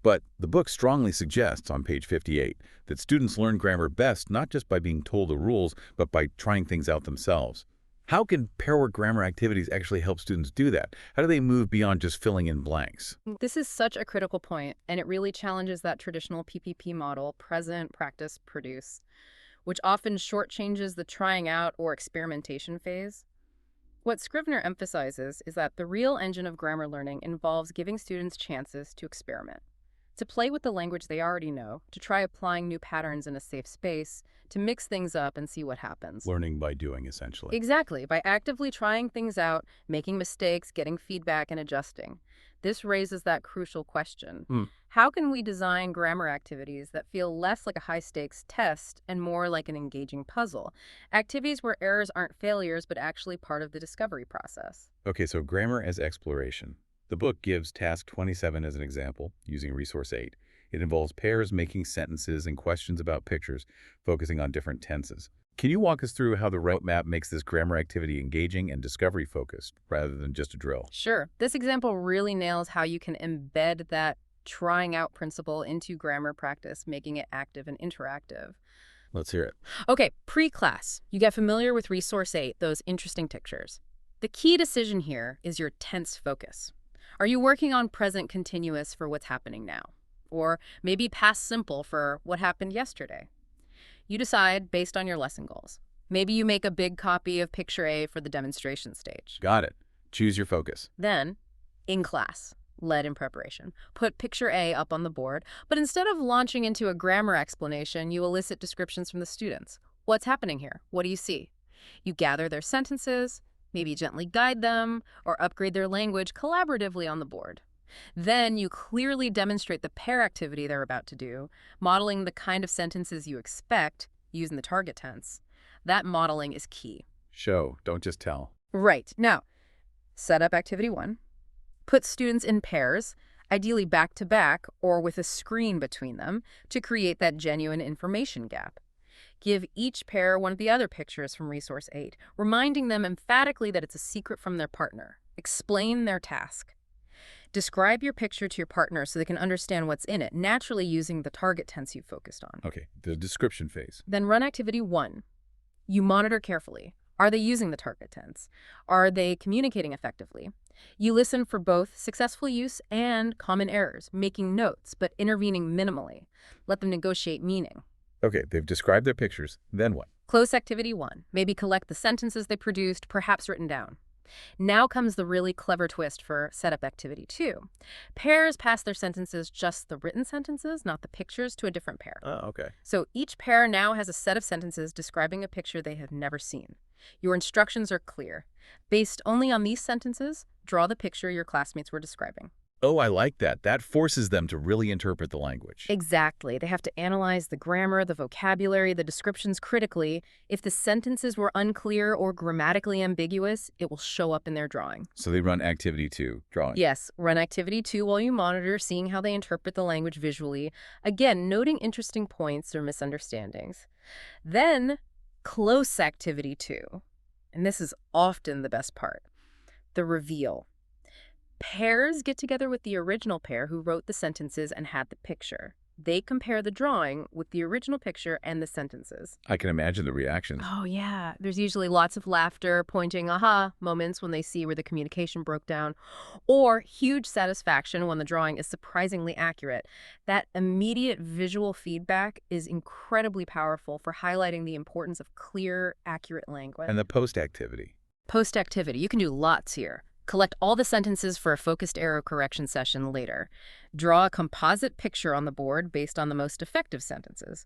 But the book strongly suggests on page 58 that students learn grammar best not just by being told the rules, but by trying things out themselves. How can pair work grammar activities actually help students do that? How do they move beyond just filling in blanks? This is such a critical point, and it really challenges that traditional PPP model, present, practice, produce, which often shortchanges the trying out or experimentation phase. What Scrivener emphasizes is that the real engine of grammar learning involves giving students chances to experiment, to play with the language they already know, to try applying new patterns in a safe space, to mix things up and see what happens. Learning by doing, essentially. Exactly, by actively trying things out, making mistakes, getting feedback, and adjusting. This raises that crucial question. How can we design grammar activities that feel less like a high-stakes test and more like an engaging puzzle? Activities where errors aren't failures, but actually part of the discovery process. Okay, so grammar as exploration. The book gives task 27 as an example, using resource 8. It involves pairs making sentences and questions about pictures, focusing on different tenses. Can you walk us through how the roadmap makes this grammar activity engaging and discovery-focused, rather than just a drill? Sure. This example really nails how you can embed that trying out principle into grammar practice, making it active and interactive. Let's hear it. Okay, pre-class. You get familiar with resource 8, those interesting pictures. The key decision here is your tense focus. Are you working on present continuous for what's happening now? Or maybe past simple for what happened yesterday? You decide based on your lesson goals. Maybe you make a big copy of picture A for the demonstration stage. Got it. Choose your focus. Then, in class, led in preparation, put picture A up on the board, but instead of launching into a grammar explanation, you elicit descriptions from the students. What's happening here? What do you see? You gather their sentences, maybe gently guide them, or upgrade their language collaboratively on the board. Then you clearly demonstrate the pair activity they're about to do, modeling the kind of sentences you expect, using the target tense. That modeling is key. Show, don't just tell. Right. Now, set up activity 1. Put students in pairs, ideally back-to-back or with a screen between them, to create that genuine information gap. Give each pair one of the other pictures from Resource 8, reminding them emphatically that it's a secret from their partner. Explain their task. Describe your picture to your partner so they can understand what's in it, naturally using the target tense you focused on. Okay, the description phase. Then run activity 1. You monitor carefully. Are they using the target tense? Are they communicating effectively? You listen for both successful use and common errors, making notes but intervening minimally. Let them negotiate meaning. Okay, they've described their pictures. Then what? Close activity 1. Maybe collect the sentences they produced, perhaps written down. Now comes the really clever twist for setup activity 2. Pairs pass their sentences, just the written sentences, not the pictures, to a different pair. Oh, okay. So each pair now has a set of sentences describing a picture they have never seen. Your instructions are clear. Based only on these sentences, draw the picture your classmates were describing. Oh, I like that. That forces them to really interpret the language. Exactly. They have to analyze the grammar, the vocabulary, the descriptions critically. If the sentences were unclear or grammatically ambiguous, it will show up in their drawing. So they run activity 2, drawing. Yes, run activity 2 while you monitor, seeing how they interpret the language visually. Again, noting interesting points or misunderstandings. Then, close activity 2. And this is often the best part. The reveal. Pairs get together with the original pair who wrote the sentences and had the picture. They compare the drawing with the original picture and the sentences. I can imagine the reactions. Oh, yeah. There's usually lots of laughter, pointing aha moments when they see where the communication broke down, or huge satisfaction when the drawing is surprisingly accurate. That immediate visual feedback is incredibly powerful for highlighting the importance of clear, accurate language. And the post-activity. Post-activity, you can do lots here. Collect all the sentences for a focused error correction session later. Draw a composite picture on the board based on the most effective sentences.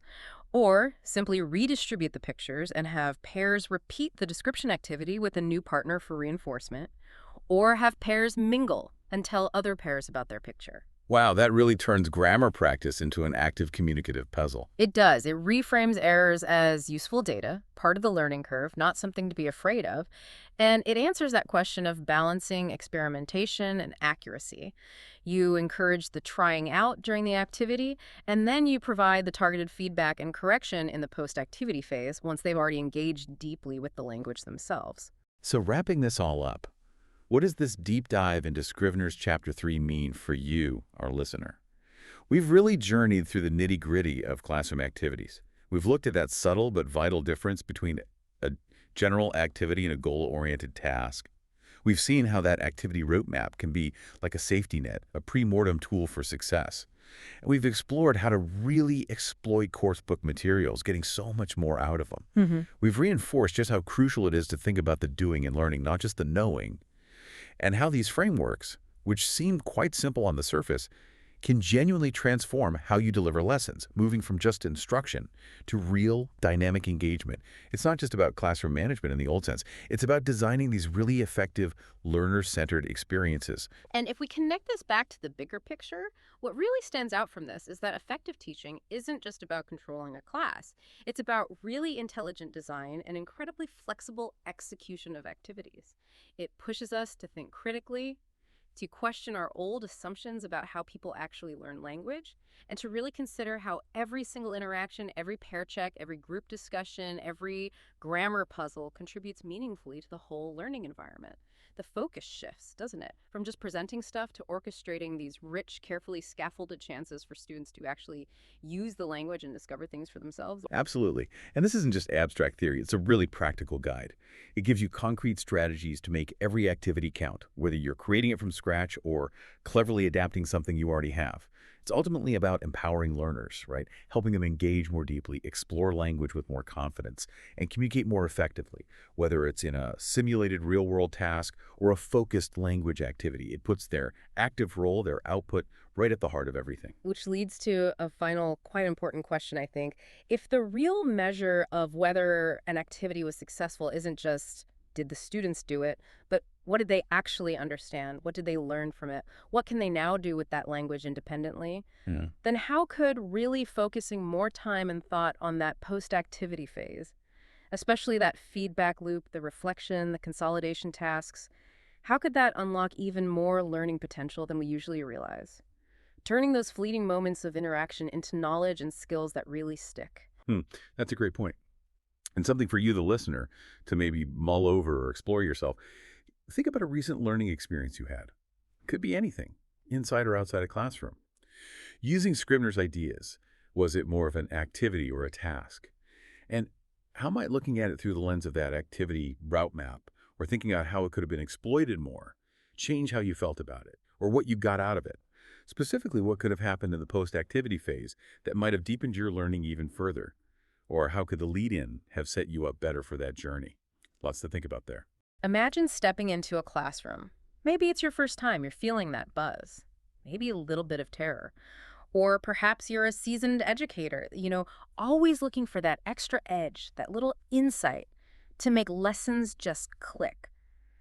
Or simply redistribute the pictures and have pairs repeat the description activity with a new partner for reinforcement. Or have pairs mingle and tell other pairs about their picture. Wow, that really turns grammar practice into an active communicative puzzle. It does. It reframes errors as useful data, part of the learning curve, not something to be afraid of. And it answers that question of balancing experimentation and accuracy. You encourage the trying out during the activity, and then you provide the targeted feedback and correction in the post-activity phase once they've already engaged deeply with the language themselves. So wrapping this all up, what does this deep dive into Scrivener's Chapter 3 mean for you, our listener? We've really journeyed through the nitty-gritty of classroom activities. We've looked at that subtle but vital difference between a general activity and a goal-oriented task. We've seen how that activity roadmap can be like a safety net, a pre-mortem tool for success. And we've explored how to really exploit coursebook materials, getting so much more out of them. We've reinforced just how crucial it is to think about the doing and learning, not just the knowing, and how these frameworks, which seem quite simple on the surface, can genuinely transform how you deliver lessons, moving from just instruction to real dynamic engagement. It's not just about classroom management in the old sense. It's about designing these really effective learner-centered experiences. And if we connect this back to the bigger picture, what really stands out from this is that effective teaching isn't just about controlling a class. It's about really intelligent design and incredibly flexible execution of activities. It pushes us to think critically, to question our old assumptions about how people actually learn language, and to really consider how every single interaction, every pair check, every group discussion, every grammar puzzle contributes meaningfully to the whole learning environment. The focus shifts, doesn't it? From just presenting stuff to orchestrating these rich, carefully scaffolded chances for students to actually use the language and discover things for themselves. Absolutely. And this isn't just abstract theory. It's a really practical guide. It gives you concrete strategies to make every activity count, whether you're creating it from scratch or cleverly adapting something you already have. It's ultimately about empowering learners, right? Helping them engage more deeply, explore language with more confidence, and communicate more effectively, whether it's in a simulated real-world task or a focused language activity. It puts their active role, their output, right at the heart of everything. Which leads to a final, quite important question, I think. If the real measure of whether an activity was successful isn't just did the students do it, but what did they actually understand? What did they learn from it? What can they now do with that language independently? Then how could really focusing more time and thought on that post-activity phase, especially that feedback loop, the reflection, the consolidation tasks, how could that unlock even more learning potential than we usually realize? Turning those fleeting moments of interaction into knowledge and skills that really stick. That's a great point. And something for you, the listener, to maybe mull over or explore yourself. Think about a recent learning experience you had. Could be anything, inside or outside a classroom. Using Scrivener's ideas, was it more of an activity or a task? And how might looking at it through the lens of that activity route map, or thinking about how it could have been exploited more, change how you felt about it, or what you got out of it? Specifically, what could have happened in the post-activity phase that might have deepened your learning even further? Or how could the lead-in have set you up better for that journey? Lots to think about there. Imagine stepping into a classroom. Maybe it's your first time, you're feeling that buzz, maybe a little bit of terror. Or perhaps you're a seasoned educator, always looking for that extra edge, that little insight to make lessons just click.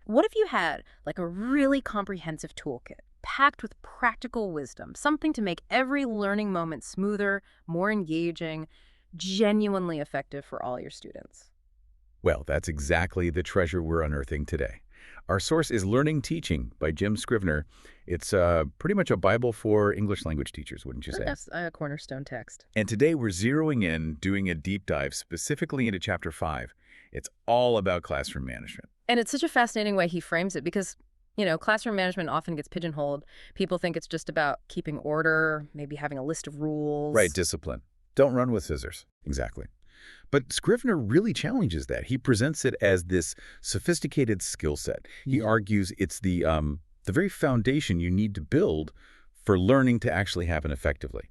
What if you had like a really comprehensive toolkit, packed with practical wisdom, something to make every learning moment smoother, more engaging, genuinely effective for all your students? Well, that's exactly the treasure we're unearthing today. Our source is Learning Teaching by Jim Scrivener. It's pretty much a Bible for English language teachers, wouldn't you say? That's a cornerstone text. And today we're zeroing in, doing a deep dive specifically into Chapter 5. It's all about classroom management. And it's such a fascinating way he frames it because, You know, classroom management often gets pigeonholed. People think it's just about keeping order, maybe having a list of rules. Right, discipline. Don't run with scissors. Exactly. But Scrivener really challenges that. He presents it as this sophisticated skill set. He argues it's the very foundation you need to build for learning to actually happen effectively.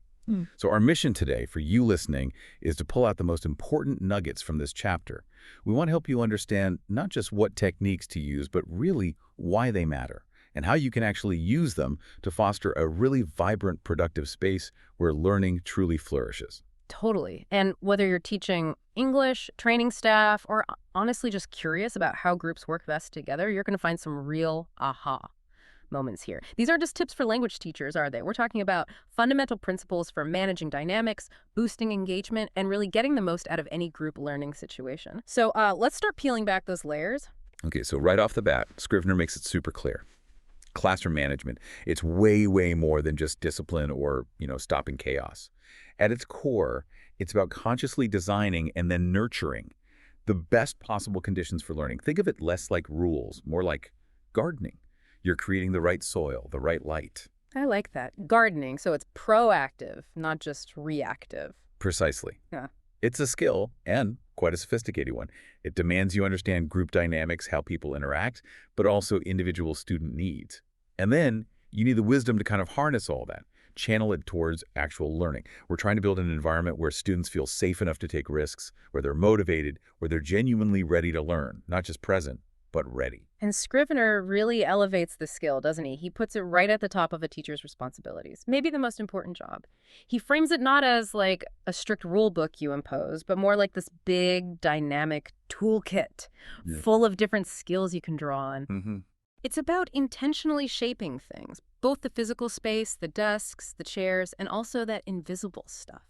So our mission today for you listening is to pull out the most important nuggets from this chapter. We want to help you understand not just what techniques to use, but really why they matter and how you can actually use them to foster a really vibrant, productive space where learning truly flourishes. Totally. And whether you're teaching English, training staff, or honestly just curious about how groups work best together, you're going to find some real aha moments here. These aren't just tips for language teachers, are they? We're talking about fundamental principles for managing dynamics, boosting engagement, and really getting the most out of any group learning situation. So let's start peeling back those layers. Okay, so right off the bat, Scrivener makes it super clear. Classroom management, it's way, way more than just discipline or, stopping chaos. At its core, it's about consciously designing and then nurturing the best possible conditions for learning. Think of it less like rules, more like gardening. You're creating the right soil, the right light. I like that. Gardening, so it's proactive, not just reactive. Precisely. Yeah. It's a skill, and quite a sophisticated one. It demands you understand group dynamics, how people interact, but also individual student needs. And then you need the wisdom to kind of harness all that, channel it towards actual learning. We're trying to build an environment where students feel safe enough to take risks, where they're motivated, where they're genuinely ready to learn, not just present, but ready. And Scrivener really elevates the skill, doesn't he? He puts it right at the top of a teacher's responsibilities, maybe the most important job. He frames it not as like a strict rule book you impose, but more like this big, dynamic toolkit full of different skills you can draw on. It's about intentionally shaping things, both the physical space, the desks, the chairs, and also that invisible stuff.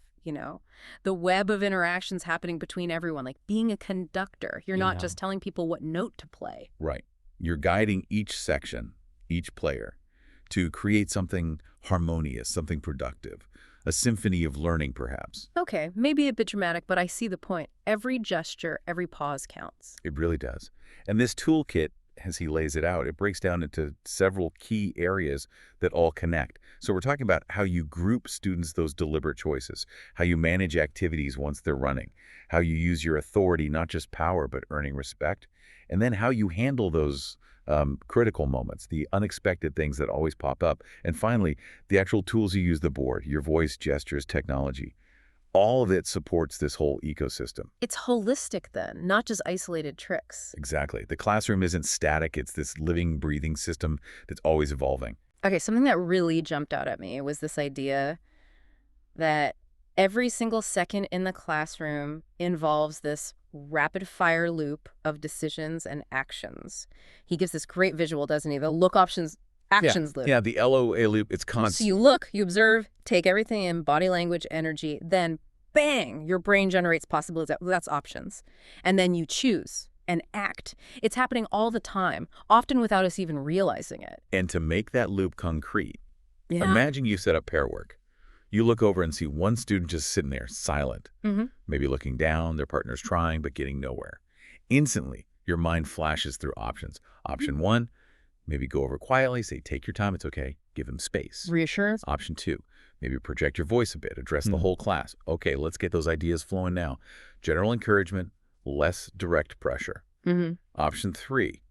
The web of interactions happening between everyone, like being a conductor. You're not just telling people what note to play. Right. You're guiding each section, each player, to create something harmonious, something productive, a symphony of learning, perhaps. Okay, maybe a bit dramatic, but I see the point. Every gesture, every pause counts. It really does. And this toolkit, as he lays it out, it breaks down into several key areas that all connect. So we're talking about how you group students those deliberate choices, how you manage activities once they're running, how you use your authority, not just power, but earning respect, and then how you handle those critical moments, the unexpected things that always pop up, and finally, the actual tools you use, the board, your voice, gestures, technology. All of it supports this whole ecosystem. It's holistic then, not just isolated tricks. Exactly. The classroom isn't static. It's this living, breathing system that's always evolving. Okay, something that really jumped out at me was this idea that every single second in the classroom involves this rapid-fire loop of decisions and actions. He gives this great visual, doesn't he? The look options actions loop. Yeah, the LOA loop, it's constant. So you look, you observe, take everything in, body language, energy, then bang, your brain generates possibilities. That's options. And then you choose and act. It's happening all the time, often without us even realizing it. And to make that loop concrete, imagine you set up pair work. You look over and see one student just sitting there, silent, maybe looking down, their partner's trying, but getting nowhere. Instantly, your mind flashes through options. Option one, maybe go over quietly, say, take your time, it's okay, give them space. Reassurance. Option two, maybe project your voice a bit, address the whole class. Okay, let's get those ideas flowing now. General encouragement, less direct pressure. Option three,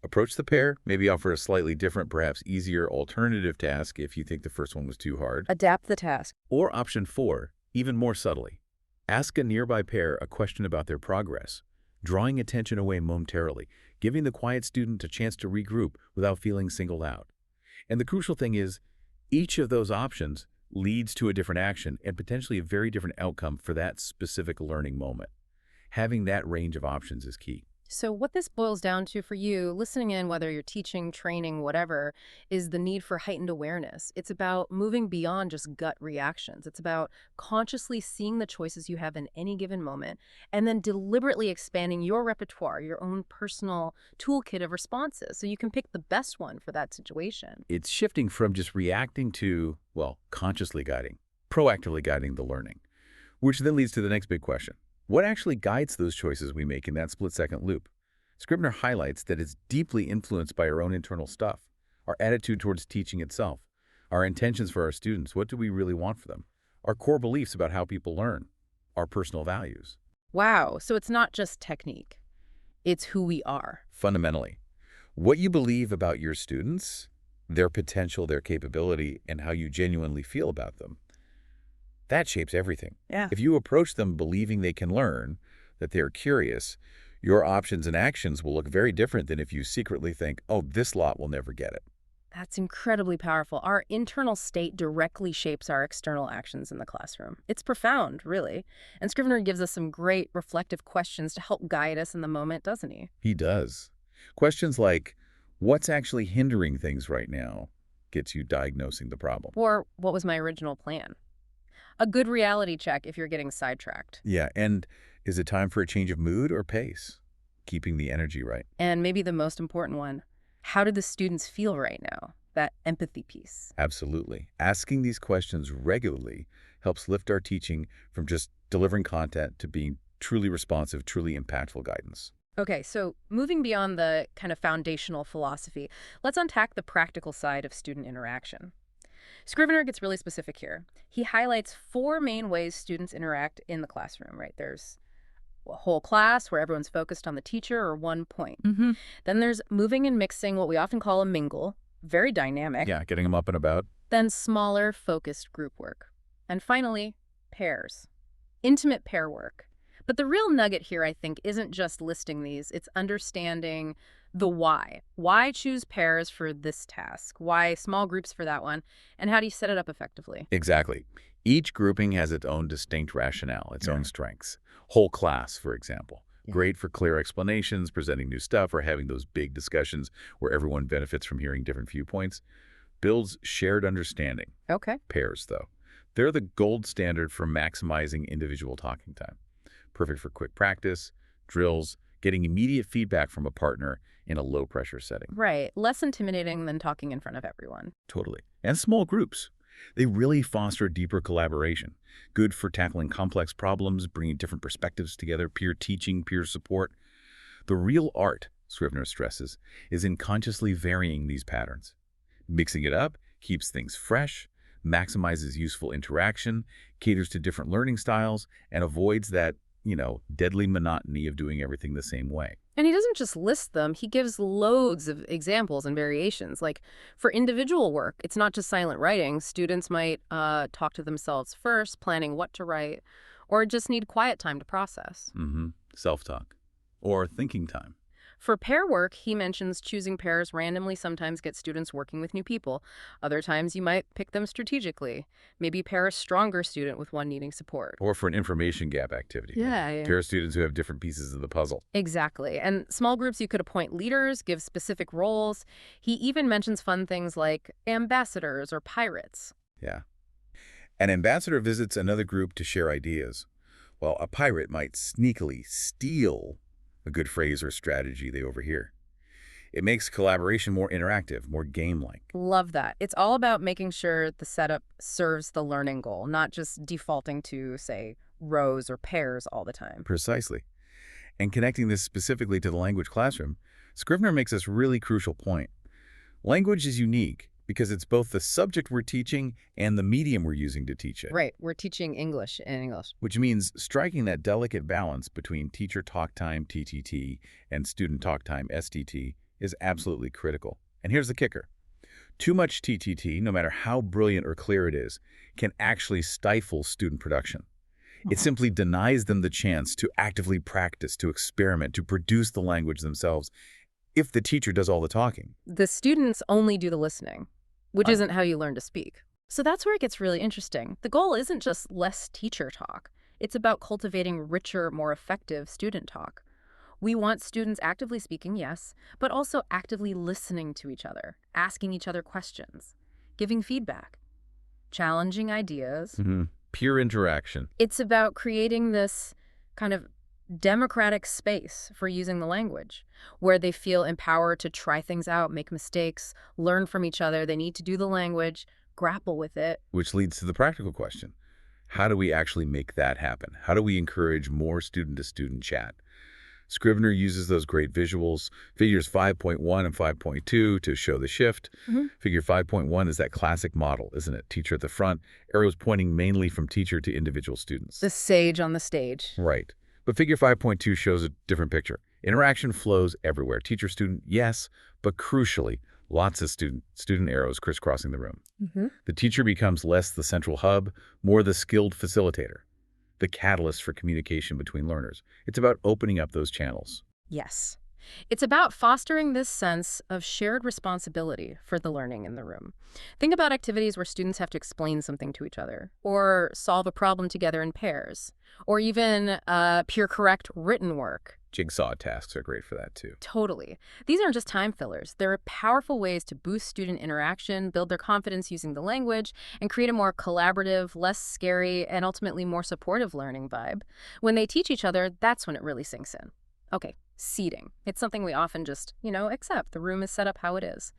approach the pair, maybe offer a slightly different, perhaps easier alternative task if you think the first one was too hard. Adapt the task. Or option four, even more subtly, ask a nearby pair a question about their progress, drawing attention away momentarily, giving the quiet student a chance to regroup without feeling singled out. And the crucial thing is, each of those options leads to a different action and potentially a very different outcome for that specific learning moment. Having that range of options is key. So what this boils down to for you, listening in, whether you're teaching, training, whatever, is the need for heightened awareness. It's about moving beyond just gut reactions. It's about consciously seeing the choices you have in any given moment and then deliberately expanding your repertoire, your own personal toolkit of responses so you can pick the best one for that situation. It's shifting from just reacting to, well, consciously guiding, proactively guiding the learning, which then leads to the next big question. What actually guides those choices we make in that split-second loop? Scrivener highlights that it's deeply influenced by our own internal stuff, our attitude towards teaching itself, our intentions for our students, what do we really want for them, our core beliefs about how people learn, our personal values. Wow, so it's not just technique. It's who we are. Fundamentally, what you believe about your students, their potential, their capability, and how you genuinely feel about them, that shapes everything. Yeah. If you approach them believing they can learn, that they're curious, your options and actions will look very different than if you secretly think, oh, this lot will never get it. That's incredibly powerful. Our internal state directly shapes our external actions in the classroom. It's profound, really. And Scrivener gives us some great reflective questions to help guide us in the moment, doesn't he? He does. Questions like, what's actually hindering things right now, gets you diagnosing the problem. Or what was my original plan? A good reality check if you're getting sidetracked. Yeah, and is it time for a change of mood or pace? Keeping the energy right. And maybe the most important one, how do the students feel right now? That empathy piece. Absolutely. Asking these questions regularly helps lift our teaching from just delivering content to being truly responsive, truly impactful guidance. Okay, so moving beyond the kind of foundational philosophy, let's unpack the practical side of student interaction. Scrivener gets really specific here. He highlights 4 main ways students interact in the classroom, right? There's a whole class where everyone's focused on the teacher or one point. Then there's moving and mixing, what we often call a mingle, very dynamic. Yeah, getting them up and about. Then smaller, focused group work. And finally, pairs, intimate pair work. But the real nugget here, I think, isn't just listing these. It's understanding the why. Why choose pairs for this task? Why small groups for that one? And how do you set it up effectively? Exactly. Each grouping has its own distinct rationale, its own strengths. Whole class, for example. Great for clear explanations, presenting new stuff, or having those big discussions where everyone benefits from hearing different viewpoints. Builds shared understanding. Okay. Pairs, though. They're the gold standard for maximizing individual talking time. Perfect for quick practice, drills, getting immediate feedback from a partner in a low-pressure setting. Right. Less intimidating than talking in front of everyone. Totally. And small groups. They really foster deeper collaboration. Good for tackling complex problems, bringing different perspectives together, peer teaching, peer support. The real art, Scrivener stresses, is in consciously varying these patterns. Mixing it up keeps things fresh, maximizes useful interaction, caters to different learning styles, and avoids that, deadly monotony of doing everything the same way. And he doesn't just list them, he gives loads of examples and variations. Like for individual work, it's not just silent writing. Students might talk to themselves first, planning what to write, or just need quiet time to process. Self-talk. Or thinking time. For pair work, he mentions choosing pairs randomly sometimes gets students working with new people. Other times you might pick them strategically. Maybe pair a stronger student with one needing support. Or for an information gap activity. Yeah. Pair students who have different pieces of the puzzle. Exactly. And small groups, you could appoint leaders, give specific roles. He even mentions fun things like ambassadors or pirates. Yeah. An ambassador visits another group to share ideas, while a pirate might sneakily steal a good phrase or strategy they overhear. It makes collaboration more interactive, more game-like. Love that. It's all about making sure the setup serves the learning goal, not just defaulting to, say, rows or pairs all the time. Precisely. And connecting this specifically to the language classroom, Scrivener makes this really crucial point. Language is unique because it's both the subject we're teaching and the medium we're using to teach it. Right. We're teaching English in English. Which means striking that delicate balance between teacher talk time, TTT, and student talk time, STT, is absolutely critical. And here's the kicker. Too much TTT, no matter how brilliant or clear it is, can actually stifle student production. It simply denies them the chance to actively practice, to experiment, to produce the language themselves, if the teacher does all the talking. The students only do the listening, which isn't how you learn to speak. So that's where it gets really interesting. The goal isn't just less teacher talk. It's about cultivating richer, more effective student talk. We want students actively speaking, yes, but also actively listening to each other, asking each other questions, giving feedback, challenging ideas. Peer interaction. It's about creating this kind of democratic space for using the language, where they feel empowered to try things out, make mistakes, learn from each other. They need to do the language, grapple with it. Which leads to the practical question. How do we actually make that happen? How do we encourage more student-to-student chat? Scrivener uses those great visuals, figures 5.1 and 5.2 to show the shift. Figure 5.1 is that classic model, isn't it? Teacher at the front, arrows pointing mainly from teacher to individual students. The sage on the stage. Right. But figure 5.2 shows a different picture. Interaction flows everywhere. Teacher-student, yes, but crucially, lots of student arrows crisscrossing the room. The teacher becomes less the central hub, more the skilled facilitator, the catalyst for communication between learners. It's about opening up those channels. Yes. It's about fostering this sense of shared responsibility for the learning in the room. Think about activities where students have to explain something to each other, or solve a problem together in pairs, or even peer correct written work. Jigsaw tasks are great for that, too. Totally. These aren't just time fillers. They're powerful ways to boost student interaction, build their confidence using the language, and create a more collaborative, less scary, and ultimately more supportive learning vibe. When they teach each other, that's when it really sinks in. Okay, seating. It's something we often just, accept. The room is set up how it is.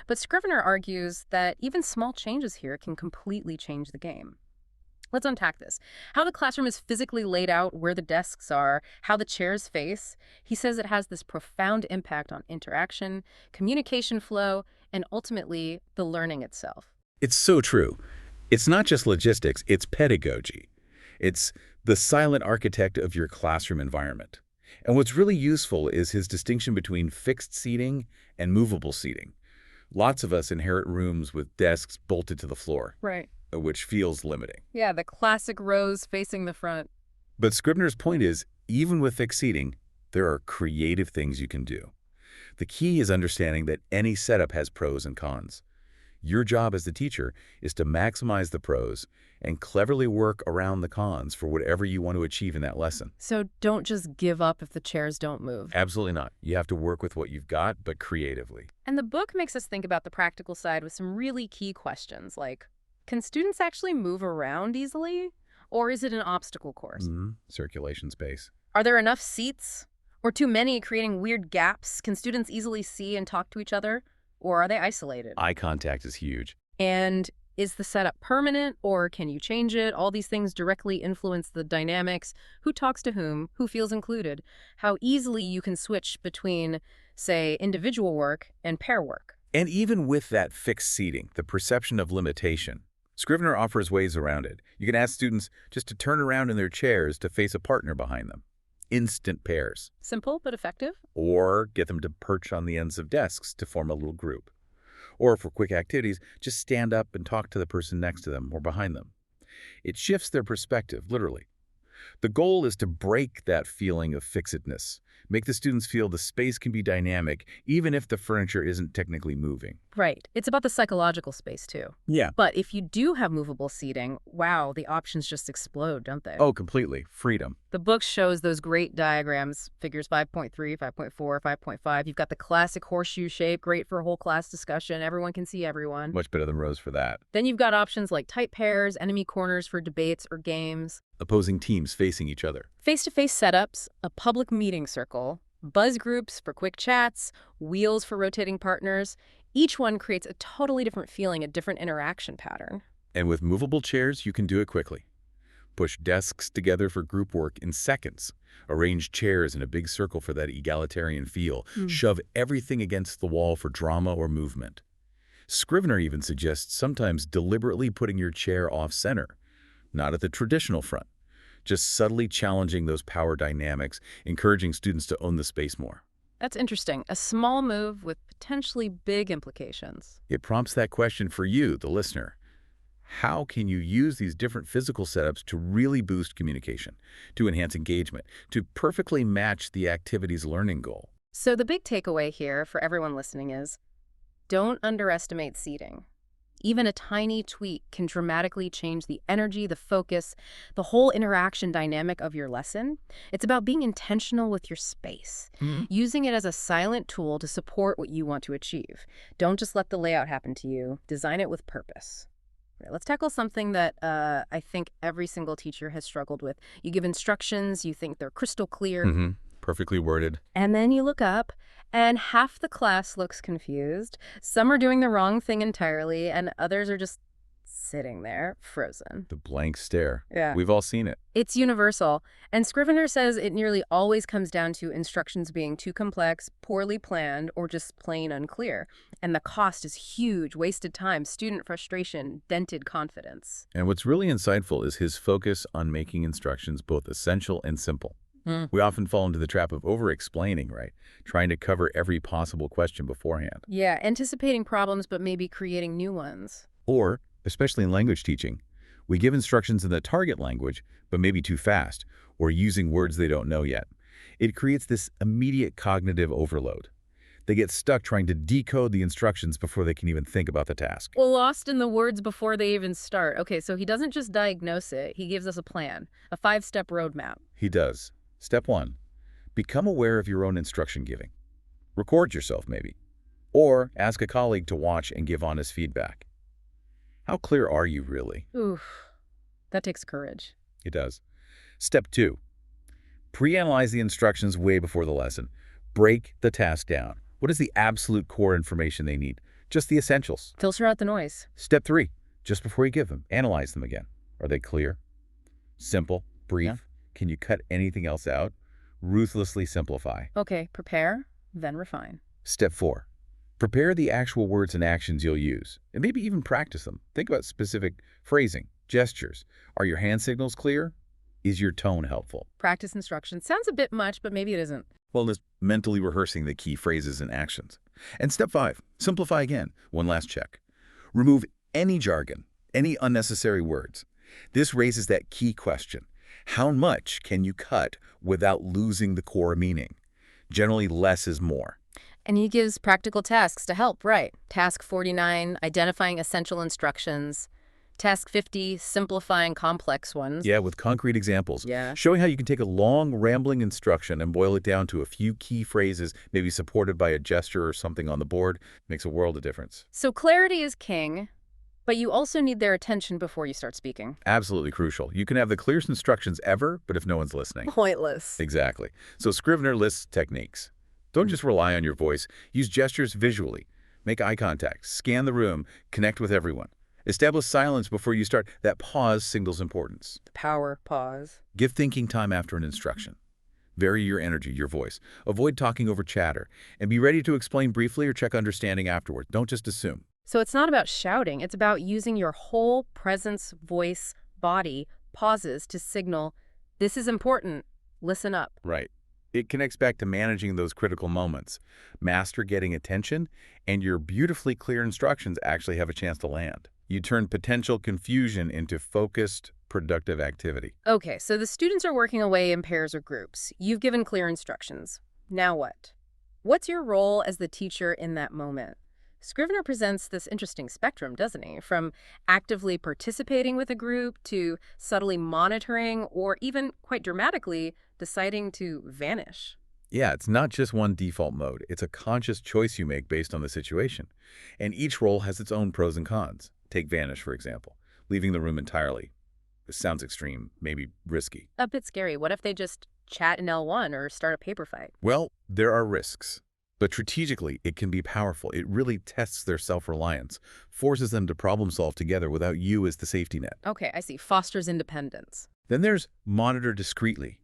But Scrivener argues that even small changes here can completely change the game. Let's unpack this. How the classroom is physically laid out, where the desks are, how the chairs face. He says it has this profound impact on interaction, communication flow, and ultimately the learning itself. It's so true. It's not just logistics, it's pedagogy. It's the silent architect of your classroom environment. And what's really useful is his distinction between fixed seating and movable seating. Lots of us inherit rooms with desks bolted to the floor. Right. Which feels limiting. Yeah, the classic rows facing the front. But Scrivener's point is, even with fixed seating, there are creative things you can do. The key is understanding that any setup has pros and cons. Your job as the teacher is to maximize the pros and cleverly work around the cons for whatever you want to achieve in that lesson. So don't just give up if the chairs don't move. Absolutely not. You have to work with what you've got, but creatively. And the book makes us think about the practical side with some really key questions like, can students actually move around easily? Or is it an obstacle course? Circulation space. Are there enough seats? Or too many, creating weird gaps? Can students easily see and talk to each other? Or are they isolated? Eye contact is huge. And is the setup permanent, or can you change it? All these things directly influence the dynamics. Who talks to whom? Who feels included? How easily you can switch between, say, individual work and pair work. And even with that fixed seating, the perception of limitation, Scrivener offers ways around it. You can ask students just to turn around in their chairs to face a partner behind them. Instant pairs. Simple but effective. Or get them to perch on the ends of desks to form a little group. Or for quick activities, just stand up and talk to the person next to them or behind them. It shifts their perspective, literally. The goal is to break that feeling of fixedness, make the students feel the space can be dynamic, even if the furniture isn't technically moving. Right. It's about the psychological space, too. Yeah. But if you do have movable seating, wow, the options just explode, don't they? Oh, completely. Freedom. The book shows those great diagrams, figures 5.3, 5.4, 5.5. You've got the classic horseshoe shape, great for a whole class discussion. Everyone can see everyone. Much better than rows for that. Then you've got options like tight pairs, enemy corners for debates or games. Opposing teams facing each other. Face-to-face setups, a public meeting circle, buzz groups for quick chats, wheels for rotating partners. Each one creates a totally different feeling, a different interaction pattern. And with movable chairs, you can do it quickly. Push desks together for group work in seconds. Arrange chairs in a big circle for that egalitarian feel. Shove everything against the wall for drama or movement. Scrivener even suggests sometimes deliberately putting your chair off-center, not at the traditional front. Just subtly challenging those power dynamics, encouraging students to own the space more. That's interesting. A small move with potentially big implications. It prompts that question for you, the listener. How can you use these different physical setups to really boost communication, to enhance engagement, to perfectly match the activity's learning goal? So the big takeaway here for everyone listening is, don't underestimate seating. Even a tiny tweak can dramatically change the energy, the focus, the whole interaction dynamic of your lesson. It's about being intentional with your space, using it as a silent tool to support what you want to achieve. Don't just let the layout happen to you. Design it with purpose. Right, let's tackle something that I think every single teacher has struggled with. You give instructions, you think they're crystal clear. Perfectly worded. And then you look up, and half the class looks confused. Some are doing the wrong thing entirely, and others are just sitting there, frozen. The blank stare. Yeah. We've all seen it. It's universal. And Scrivener says it nearly always comes down to instructions being too complex, poorly planned, or just plain unclear. And the cost is huge: wasted time, student frustration, dented confidence. And what's really insightful is his focus on making instructions both essential and simple. We often fall into the trap of over-explaining, right? Trying to cover every possible question beforehand. Yeah, anticipating problems but maybe creating new ones. Or, especially in language teaching, we give instructions in the target language, but maybe too fast, or using words they don't know yet. It creates this immediate cognitive overload. They get stuck trying to decode the instructions before they can even think about the task. Well, lost in the words before they even start. Okay, so he doesn't just diagnose it. He gives us a plan, a 5-step roadmap. He does. Step 1, become aware of your own instruction giving. Record yourself, maybe. Or ask a colleague to watch and give honest feedback. How clear are you really? Oof, that takes courage. It does. Step 2, pre-analyze the instructions way before the lesson. Break the task down. What is the absolute core information they need? Just the essentials. Filter out the noise. Step 3, just before you give them, analyze them again. Are they clear? Simple? Brief? Yeah. Can you cut anything else out? Ruthlessly simplify. Okay, prepare, then refine. Step 4, prepare the actual words and actions you'll use, and maybe even practice them. Think about specific phrasing, gestures. Are your hand signals clear? Is your tone helpful? Practice instructions. Sounds a bit much, but maybe it isn't. Well, it's mentally rehearsing the key phrases and actions. And step 5, simplify again. One last check. Remove any jargon, any unnecessary words. This raises that key question. How much can you cut without losing the core meaning? Generally, less is more. And he gives practical tasks to help, right? Task 49, identifying essential instructions. Task 50, simplifying complex ones. Yeah, with concrete examples. Yeah. Showing how you can take a long, rambling instruction and boil it down to a few key phrases, maybe supported by a gesture or something on the board. Makes a world of difference. So clarity is king. But you also need their attention before you start speaking. Absolutely crucial. You can have the clearest instructions ever, but if no one's listening. Pointless. Exactly. So Scrivener lists techniques. Don't just rely on your voice. Use gestures visually. Make eye contact. Scan the room. Connect with everyone. Establish silence before you start. That pause signals importance. The power pause. Give thinking time after an instruction. Vary your energy, your voice. Avoid talking over chatter. And be ready to explain briefly or check understanding afterward. Don't just assume. So it's not about shouting. It's about using your whole presence, voice, body, pauses to signal, this is important, listen up. Right. It connects back to managing those critical moments. Master getting attention, and your beautifully clear instructions actually have a chance to land. You turn potential confusion into focused, productive activity. Okay, so the students are working away in pairs or groups. You've given clear instructions. Now what? What's your role as the teacher in that moment? Scrivener presents this interesting spectrum, doesn't he? From actively participating with a group to subtly monitoring or even, quite dramatically, deciding to vanish. Yeah, it's not just one default mode. It's a conscious choice you make based on the situation. And each role has its own pros and cons. Take vanish, for example. Leaving the room entirely. This sounds extreme, maybe risky. A bit scary. What if they just chat in L1 or start a paper fight? Well, there are risks. But strategically, it can be powerful. It really tests their self-reliance, forces them to problem-solve together without you as the safety net. Okay, I see. Fosters independence. Then there's monitor discreetly.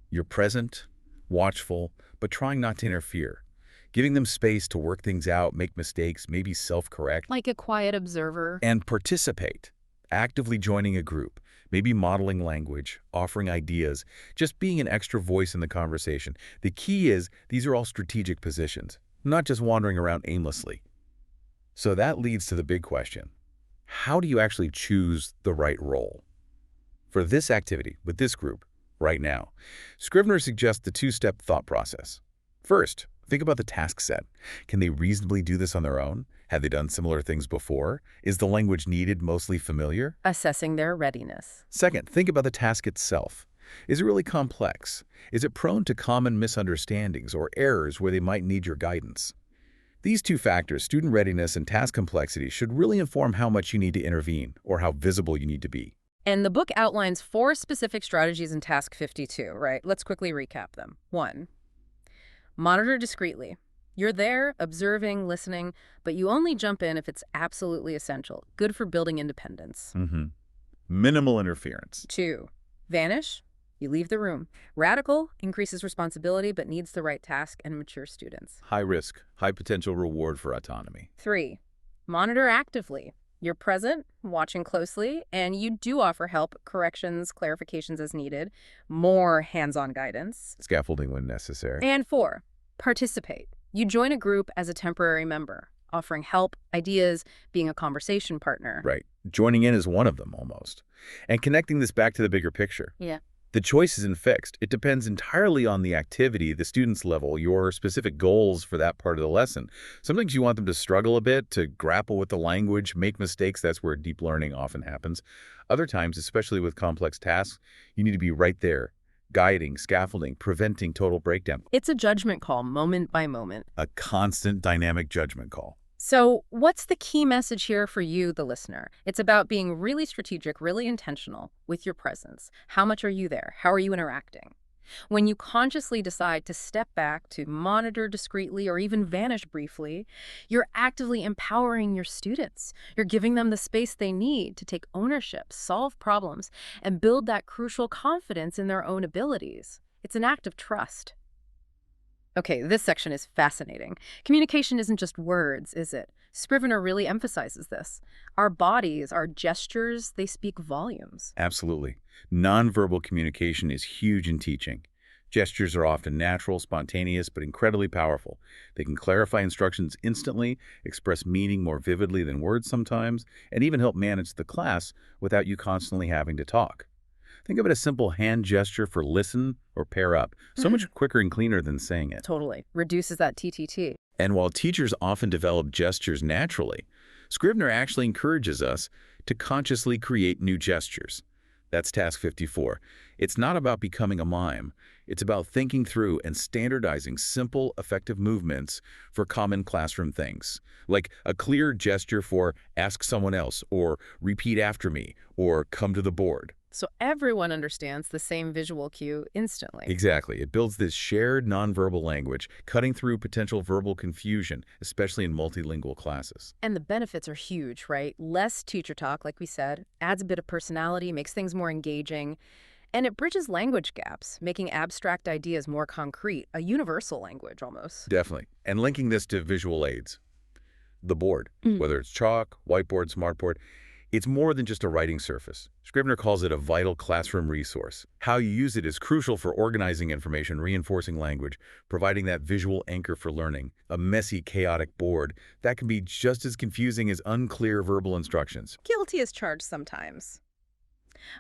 You're present, watchful, but trying not to interfere. Giving them space to work things out, make mistakes, maybe self-correct. Like a quiet observer. And participate. Actively joining a group, maybe modeling language, offering ideas, just being an extra voice in the conversation. The key is these are all strategic positions, not just wandering around aimlessly. So that leads to the big question. How do you actually choose the right role? For this activity, with this group, right now, Scrivener suggests the two-step thought process. First, think about the task set. Can they reasonably do this on their own? Have they done similar things before? Is the language needed mostly familiar? Assessing their readiness. Second, think about the task itself. Is it really complex? Is it prone to common misunderstandings or errors where they might need your guidance? These two factors, student readiness and task complexity, should really inform how much you need to intervene or how visible you need to be. And the book outlines 4 specific strategies in Task 52, right? Let's quickly recap them. 1. Monitor discreetly. You're there, observing, listening, but you only jump in if it's absolutely essential. Good for building independence. Minimal interference. 2, vanish, you leave the room. Radical, increases responsibility but needs the right task and mature students. High risk, high potential reward for autonomy. 3, monitor actively. You're present, watching closely, and you do offer help, corrections, clarifications as needed, more hands-on guidance. Scaffolding when necessary. And 4, participate. You join a group as a temporary member, offering help, ideas, being a conversation partner. Right. Joining in is one of them, almost. And connecting this back to the bigger picture. Yeah. The choice isn't fixed. It depends entirely on the activity, the student's level, your specific goals for that part of the lesson. Sometimes you want them to struggle a bit, to grapple with the language, make mistakes. That's where deep learning often happens. Other times, especially with complex tasks, you need to be right there, guiding, scaffolding, preventing total breakdown. It's a judgment call, moment by moment. A constant dynamic judgment call. So what's the key message here for you, the listener? It's about being really strategic, really intentional with your presence. How much are you there? How are you interacting? When you consciously decide to step back, to monitor discreetly, or even vanish briefly, you're actively empowering your students. You're giving them the space they need to take ownership, solve problems, and build that crucial confidence in their own abilities. It's an act of trust. Okay, this section is fascinating. Communication isn't just words, is it? Scrivener really emphasizes this. Our bodies, our gestures, they speak volumes. Absolutely. Nonverbal communication is huge in teaching. Gestures are often natural, spontaneous, but incredibly powerful. They can clarify instructions instantly, express meaning more vividly than words sometimes, and even help manage the class without you constantly having to talk. Think of it as a simple hand gesture for listen or pair up. So much quicker and cleaner than saying it. Totally. Reduces that TTT. And while teachers often develop gestures naturally, Scrivener actually encourages us to consciously create new gestures. That's task 54. It's not about becoming a mime. It's about thinking through and standardizing simple, effective movements for common classroom things, like a clear gesture for ask someone else, or repeat after me, or come to the board. So everyone understands the same visual cue instantly. Exactly. It builds this shared nonverbal language, cutting through potential verbal confusion, especially in multilingual classes. And the benefits are huge, right? Less teacher talk, like we said, adds a bit of personality, makes things more engaging, and it bridges language gaps, making abstract ideas more concrete, a universal language almost. Definitely. And linking this to visual aids. The board, whether it's chalk, whiteboard, smartboard, it's more than just a writing surface. Scrivener calls it a vital classroom resource. How you use it is crucial for organizing information, reinforcing language, providing that visual anchor for learning. A messy, chaotic board, that can be just as confusing as unclear verbal instructions. Guilty as charged sometimes.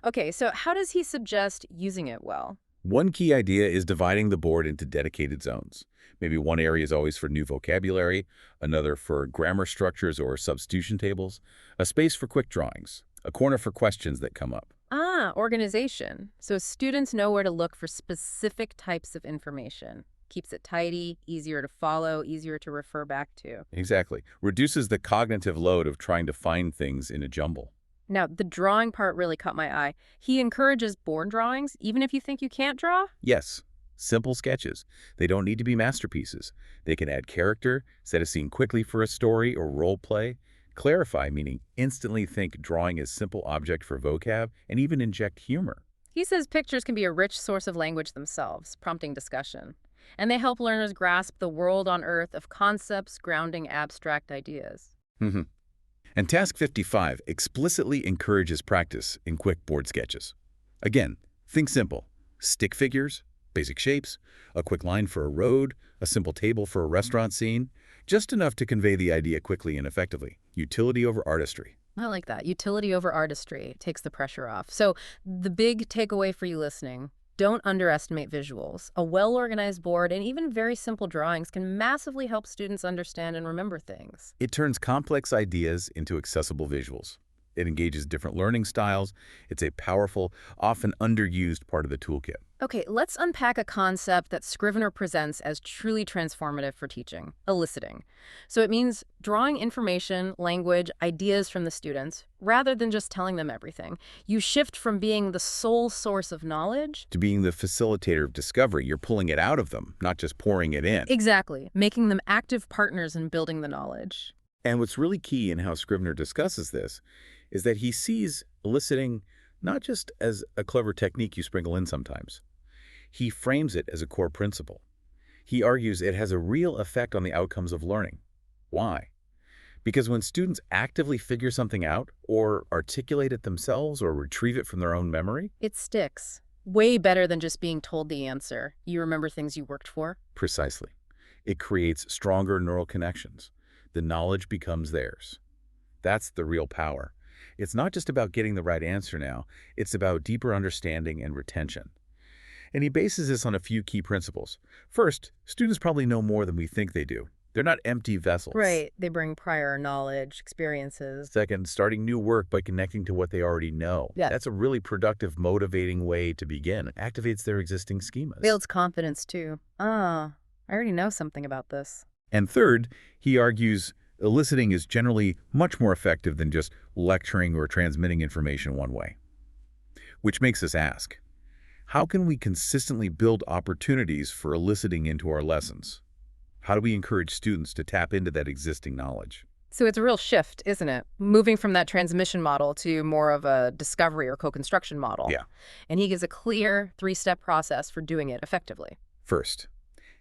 Okay, so how does he suggest using it well? One key idea is dividing the board into dedicated zones. Maybe one area is always for new vocabulary, another for grammar structures or substitution tables, a space for quick drawings, a corner for questions that come up. Ah, organization. So students know where to look for specific types of information. Keeps it tidy, easier to follow, easier to refer back to. Exactly. Reduces the cognitive load of trying to find things in a jumble. Now, the drawing part really caught my eye. He encourages board drawings, even if you think you can't draw? Yes. Simple sketches. They don't need to be masterpieces. They can add character, set a scene quickly for a story or role play. Clarify, meaning instantly think drawing as simple object for vocab, and even inject humor. He says pictures can be a rich source of language themselves, prompting discussion. And they help learners grasp the world on earth of concepts grounding abstract ideas. And task 55 explicitly encourages practice in quick board sketches. Again, think simple. Stick figures, basic shapes, a quick line for a road, a simple table for a restaurant scene, just enough to convey the idea quickly and effectively. Utility over artistry. I like that. Utility over artistry takes the pressure off. So the big takeaway for you listening, don't underestimate visuals. A well-organized board and even very simple drawings can massively help students understand and remember things. It turns complex ideas into accessible visuals. It engages different learning styles. It's a powerful, often underused part of the toolkit. Okay, let's unpack a concept that Scrivener presents as truly transformative for teaching, eliciting. So it means drawing information, language, ideas from the students, rather than just telling them everything. You shift from being the sole source of knowledge To being the facilitator of discovery, you're pulling it out of them, not just pouring it in. Exactly, making them active partners in building the knowledge. And what's really key in how Scrivener discusses this is that he sees eliciting not just as a clever technique you sprinkle in sometimes. He frames it as a core principle. He argues it has a real effect on the outcomes of learning. Why? Because when students actively figure something out, or articulate it themselves, or retrieve it from their own memory, It sticks. Way better than just being told the answer. You remember things you worked for? precisely, it creates stronger neural connections. The knowledge becomes theirs. That's the real power. It's not just about getting the right answer now, it's about deeper understanding and retention. And he bases this on a few key principles. First, students probably know more than we think they do. They're not empty vessels. Right. They bring prior knowledge, experiences. Second, starting new work by connecting to what they already know. Yeah. That's a really productive, motivating way to begin. It activates their existing schemas. Builds confidence, too. I already know something about this. And third, he argues eliciting is generally much more effective than just lecturing or transmitting information one way. Which makes us ask, how can we consistently build opportunities for eliciting into our lessons? How do we encourage students to tap into that existing knowledge? So it's a real shift, isn't it? Moving from that transmission model to more of a discovery or co-construction model. Yeah. And he gives a clear 3-step process for doing it effectively. First,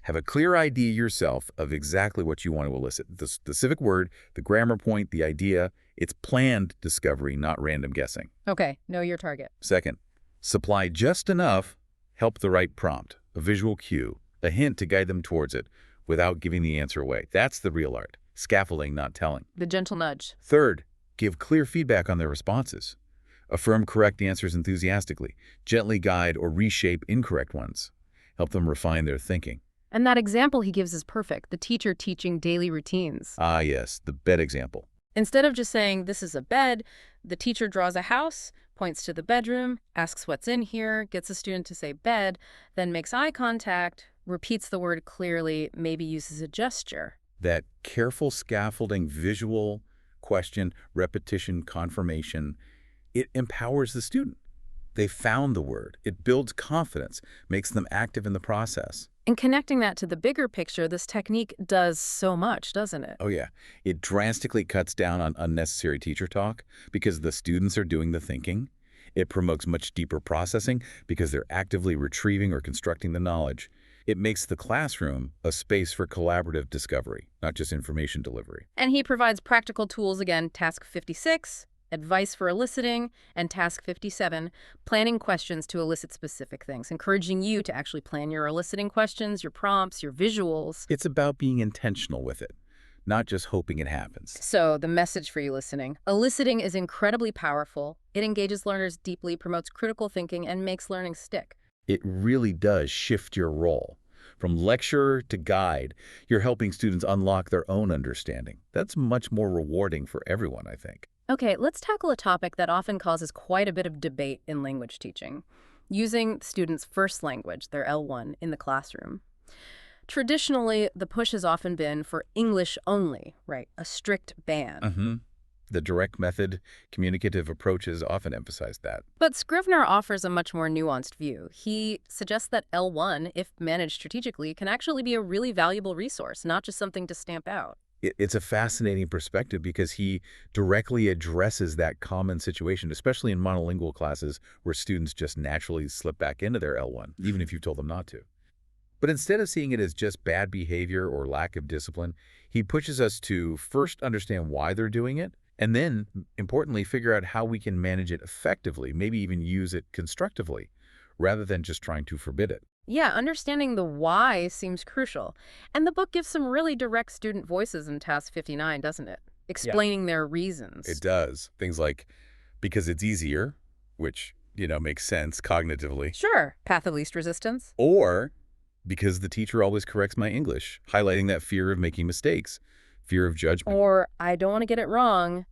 have a clear idea yourself of exactly what you want to elicit. The specific word, the grammar point, the idea. It's planned discovery, not random guessing. Okay, know your target. Second, supply just enough, help the right prompt, a visual cue, a hint to guide them towards it without giving the answer away. That's the real art. Scaffolding, not telling. The gentle nudge. Third, give clear feedback on their responses. Affirm correct answers enthusiastically. Gently guide or reshape incorrect ones. Help them refine their thinking. And that example he gives is perfect, the teacher teaching daily routines. Ah, yes, the bed example. Instead of just saying, this is a bed, the teacher draws a house, points to the bedroom, asks what's in here, gets a student to say bed, then makes eye contact, repeats the word clearly, maybe uses a gesture. That careful scaffolding, visual, question, repetition, confirmation, it empowers the student. They found the word. It builds confidence, makes them active in the process. And connecting that to the bigger picture, this technique does so much, doesn't it? Oh, yeah. It drastically cuts down on unnecessary teacher talk because the students are doing the thinking. It promotes much deeper processing because they're actively retrieving or constructing the knowledge. It makes the classroom a space for collaborative discovery, not just information delivery. And he provides practical tools again, task 56, advice for eliciting, and task 57, planning questions to elicit specific things, encouraging you to actually plan your eliciting questions, your prompts, your visuals. It's about being intentional with it, not just hoping it happens. So the message for you listening, eliciting is incredibly powerful. It engages learners deeply, promotes critical thinking, and makes learning stick. It really does shift your role. From lecturer to guide, you're helping students unlock their own understanding. That's much more rewarding for everyone, I think. Okay, let's tackle a topic that often causes quite a bit of debate in language teaching, using students' first language, their L1, in the classroom. Traditionally, the push has often been for English only, right? A strict ban. The direct method, communicative approaches often emphasize that. But Scrivener offers a much more nuanced view. He suggests that L1, if managed strategically, can actually be a really valuable resource, not just something to stamp out. It's a fascinating perspective because he directly addresses that common situation, especially in monolingual classes where students just naturally slip back into their L1, even if you told them not to. But instead of seeing it as just bad behavior or lack of discipline, he pushes us to first understand why they're doing it, and then, importantly, figure out how we can manage it effectively, maybe even use it constructively, rather than just trying to forbid it. Yeah, understanding the why seems crucial. And the book gives some really direct student voices in Task 59, doesn't it? Explaining their reasons. It does. Things like, because it's easier, which, makes sense cognitively. Sure, path of least resistance. Or because the teacher always corrects my English, highlighting that fear of making mistakes, fear of judgment. Or I don't want to get it wrong.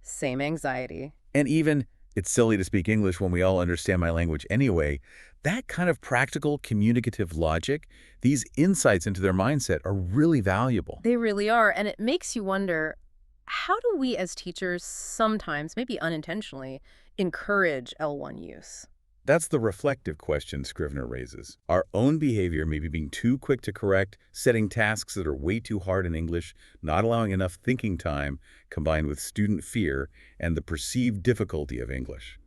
Same anxiety. And even, it's silly to speak English when we all understand my language anyway, that kind of practical communicative logic, these insights into their mindset are really valuable. They really are, and it makes you wonder, how do we as teachers sometimes, maybe unintentionally, encourage L1 use? That's the reflective question Scrivener raises. Our own behavior may be being too quick to correct, setting tasks that are way too hard in English, not allowing enough thinking time, combined with student fear and the perceived difficulty of English.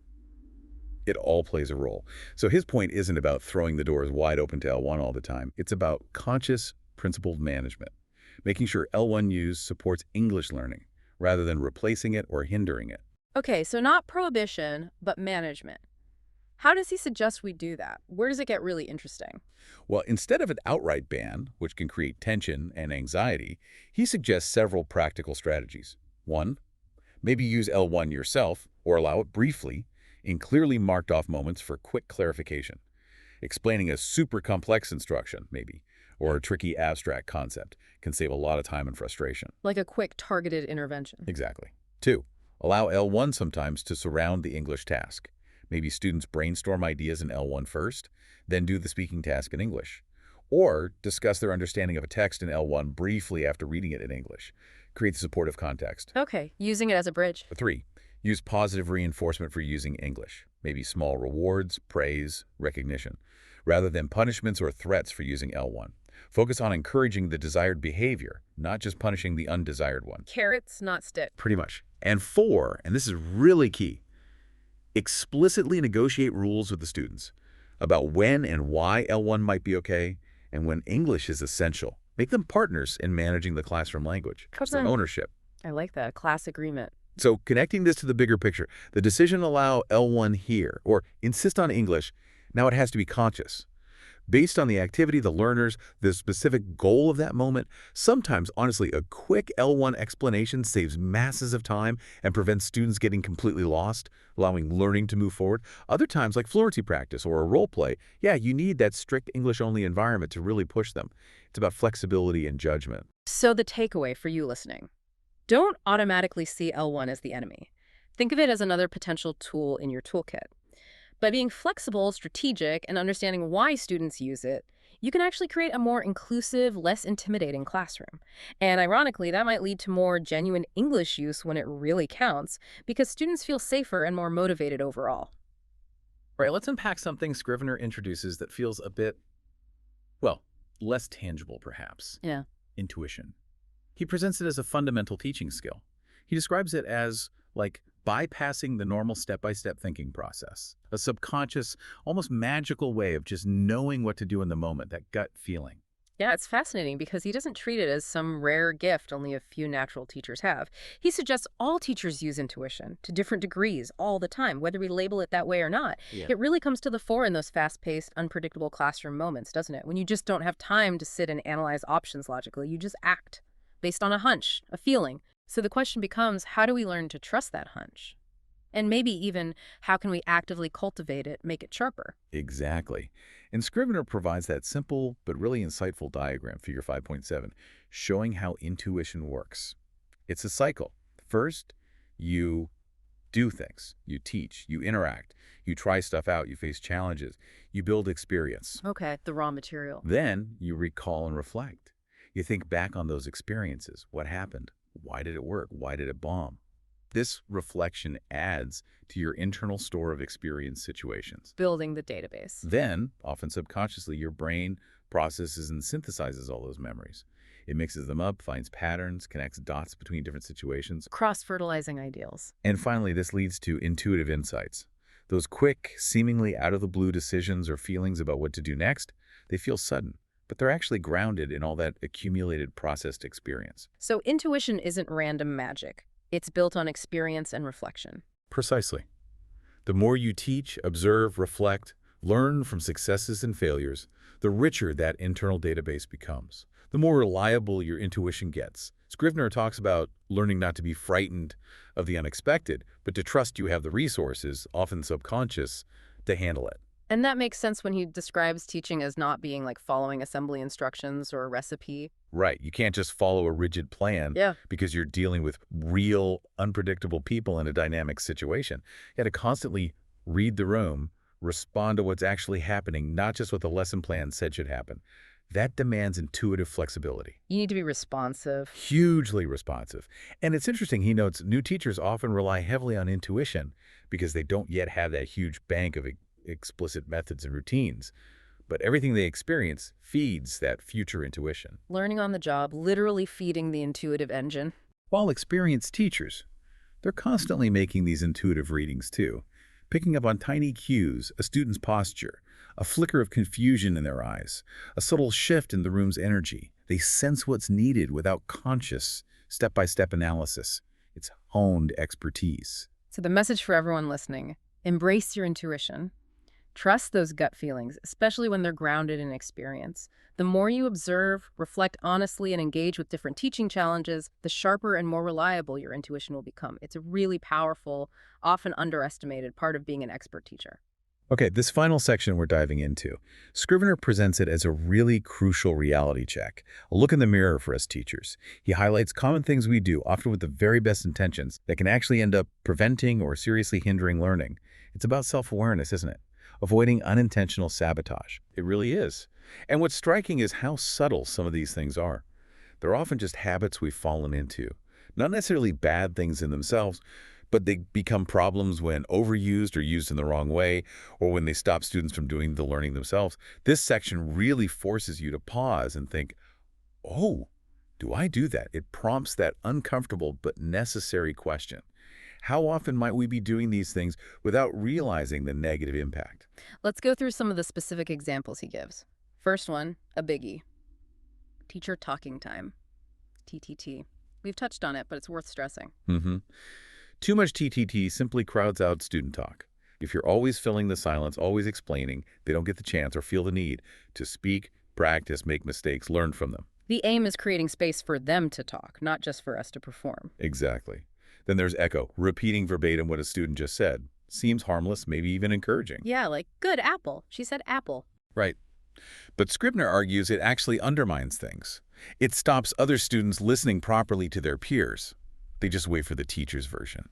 It all plays a role. So his point isn't about throwing the doors wide open to L1 all the time. It's about conscious, principled management, making sure L1 use supports English learning, rather than replacing it or hindering it. Okay, so not prohibition, but management. How does he suggest we do that? Where does it get really interesting? Well, instead of an outright ban, which can create tension and anxiety, he suggests several practical strategies. 1, maybe use L1 yourself, or allow it briefly, in clearly marked off moments for quick clarification. Explaining a super complex instruction, maybe, or a tricky abstract concept can save a lot of time and frustration. Like a quick targeted intervention. Exactly. 2, allow L1 sometimes to surround the English task. Maybe students brainstorm ideas in L1 first, then do the speaking task in English. Or discuss their understanding of a text in L1 briefly after reading it in English. Create supportive context. Okay, using it as a bridge. 3, use positive reinforcement for using English. Maybe small rewards, praise, recognition, rather than punishments or threats for using L1. Focus on encouraging the desired behavior, not just punishing the undesired one. Carrots, not sticks. Pretty much. And 4, and this is really key, explicitly negotiate rules with the students about when and why L1 might be okay and when English is essential. Make them partners in managing the classroom language. Some ownership. I like that. Class agreement. So connecting this to the bigger picture, the decision to allow L1 here or insist on English, now it has to be conscious. Based on the activity, the learners, the specific goal of that moment, sometimes, honestly, a quick L1 explanation saves masses of time and prevents students getting completely lost, allowing learning to move forward. Other times, like fluency practice or a role play, yeah, you need that strict English-only environment to really push them. It's about flexibility and judgment. So the takeaway for you listening, don't automatically see L1 as the enemy. Think of it as another potential tool in your toolkit. By being flexible, strategic, and understanding why students use it, you can actually create a more inclusive, less intimidating classroom. And ironically, that might lead to more genuine English use when it really counts, because students feel safer and more motivated overall. Right, let's unpack something Scrivener introduces that feels a bit, well, less tangible perhaps. Yeah. Intuition. He presents it as a fundamental teaching skill. He describes it as, like, bypassing the normal step-by-step thinking process, a subconscious, almost magical way of just knowing what to do in the moment, that gut feeling. Yeah, it's fascinating because he doesn't treat it as some rare gift only a few natural teachers have. He suggests all teachers use intuition to different degrees all the time, whether we label it that way or not. Yeah. It really comes to the fore in those fast-paced, unpredictable classroom moments, doesn't it? When you just don't have time to sit and analyze options logically, you just act based on a hunch, a feeling. So the question becomes, how do we learn to trust that hunch? And maybe even, how can we actively cultivate it, make it sharper? Exactly. And Scrivener provides that simple but really insightful diagram, figure 5.7, showing how intuition works. It's a cycle. First, you do things. You teach, you interact, you try stuff out, you face challenges, you build experience. Okay, the raw material. Then you recall and reflect. You think back on those experiences. What happened? Why did it work? Why did it bomb? This reflection adds to your internal store of experience situations. Building the database. Then, often subconsciously, your brain processes and synthesizes all those memories. It mixes them up, finds patterns, connects dots between different situations. Cross-fertilizing ideals. And finally, this leads to intuitive insights. Those quick, seemingly out-of-the-blue decisions or feelings about what to do next, they feel sudden, but they're actually grounded in all that accumulated processed experience. So intuition isn't random magic. It's built on experience and reflection. Precisely. The more you teach, observe, reflect, learn from successes and failures, the richer that internal database becomes. The more reliable your intuition gets. Scrivener talks about learning not to be frightened of the unexpected, but to trust you have the resources, often subconscious, to handle it. And that makes sense when he describes teaching as not being like following assembly instructions or a recipe. Right. You can't just follow a rigid plan because you're dealing with real, unpredictable people in a dynamic situation. You got to constantly read the room, respond to what's actually happening, not just what the lesson plan said should happen. That demands intuitive flexibility. You need to be responsive. Hugely responsive. And it's interesting, he notes, new teachers often rely heavily on intuition because they don't yet have that huge bank of explicit methods and routines. But everything they experience feeds that future intuition. Learning on the job, literally feeding the intuitive engine. While experienced teachers, they're constantly making these intuitive readings too, picking up on tiny cues, a student's posture, a flicker of confusion in their eyes, a subtle shift in the room's energy. They sense what's needed without conscious, step-by-step analysis. It's honed expertise. So the message for everyone listening, embrace your intuition. Trust those gut feelings, especially when they're grounded in experience. The more you observe, reflect honestly, and engage with different teaching challenges, the sharper and more reliable your intuition will become. It's a really powerful, often underestimated part of being an expert teacher. Okay, this final section we're diving into, Scrivener presents it as a really crucial reality check, a look in the mirror for us teachers. He highlights common things we do, often with the very best intentions, that can actually end up preventing or seriously hindering learning. It's about self-awareness, isn't it? Avoiding unintentional sabotage. It really is. And what's striking is how subtle some of these things are. They're often just habits we've fallen into, not necessarily bad things in themselves, but they become problems when overused or used in the wrong way, or when they stop students from doing the learning themselves. This section really forces you to pause and think, oh, do I do that? It prompts that uncomfortable but necessary question. How often might we be doing these things without realizing the negative impact? Let's go through some of the specific examples he gives. First one, a biggie. Teacher talking time. TTT. We've touched on it, but it's worth stressing. Too much TTT simply crowds out student talk. If you're always filling the silence, always explaining, they don't get the chance or feel the need to speak, practice, make mistakes, learn from them. The aim is creating space for them to talk, not just for us to perform. Exactly. Then there's echo, repeating verbatim what a student just said. Seems harmless, maybe even encouraging. Yeah, like, good apple. She said apple. Right. But Scrivener argues it actually undermines things. It stops other students listening properly to their peers. They just wait for the teacher's version.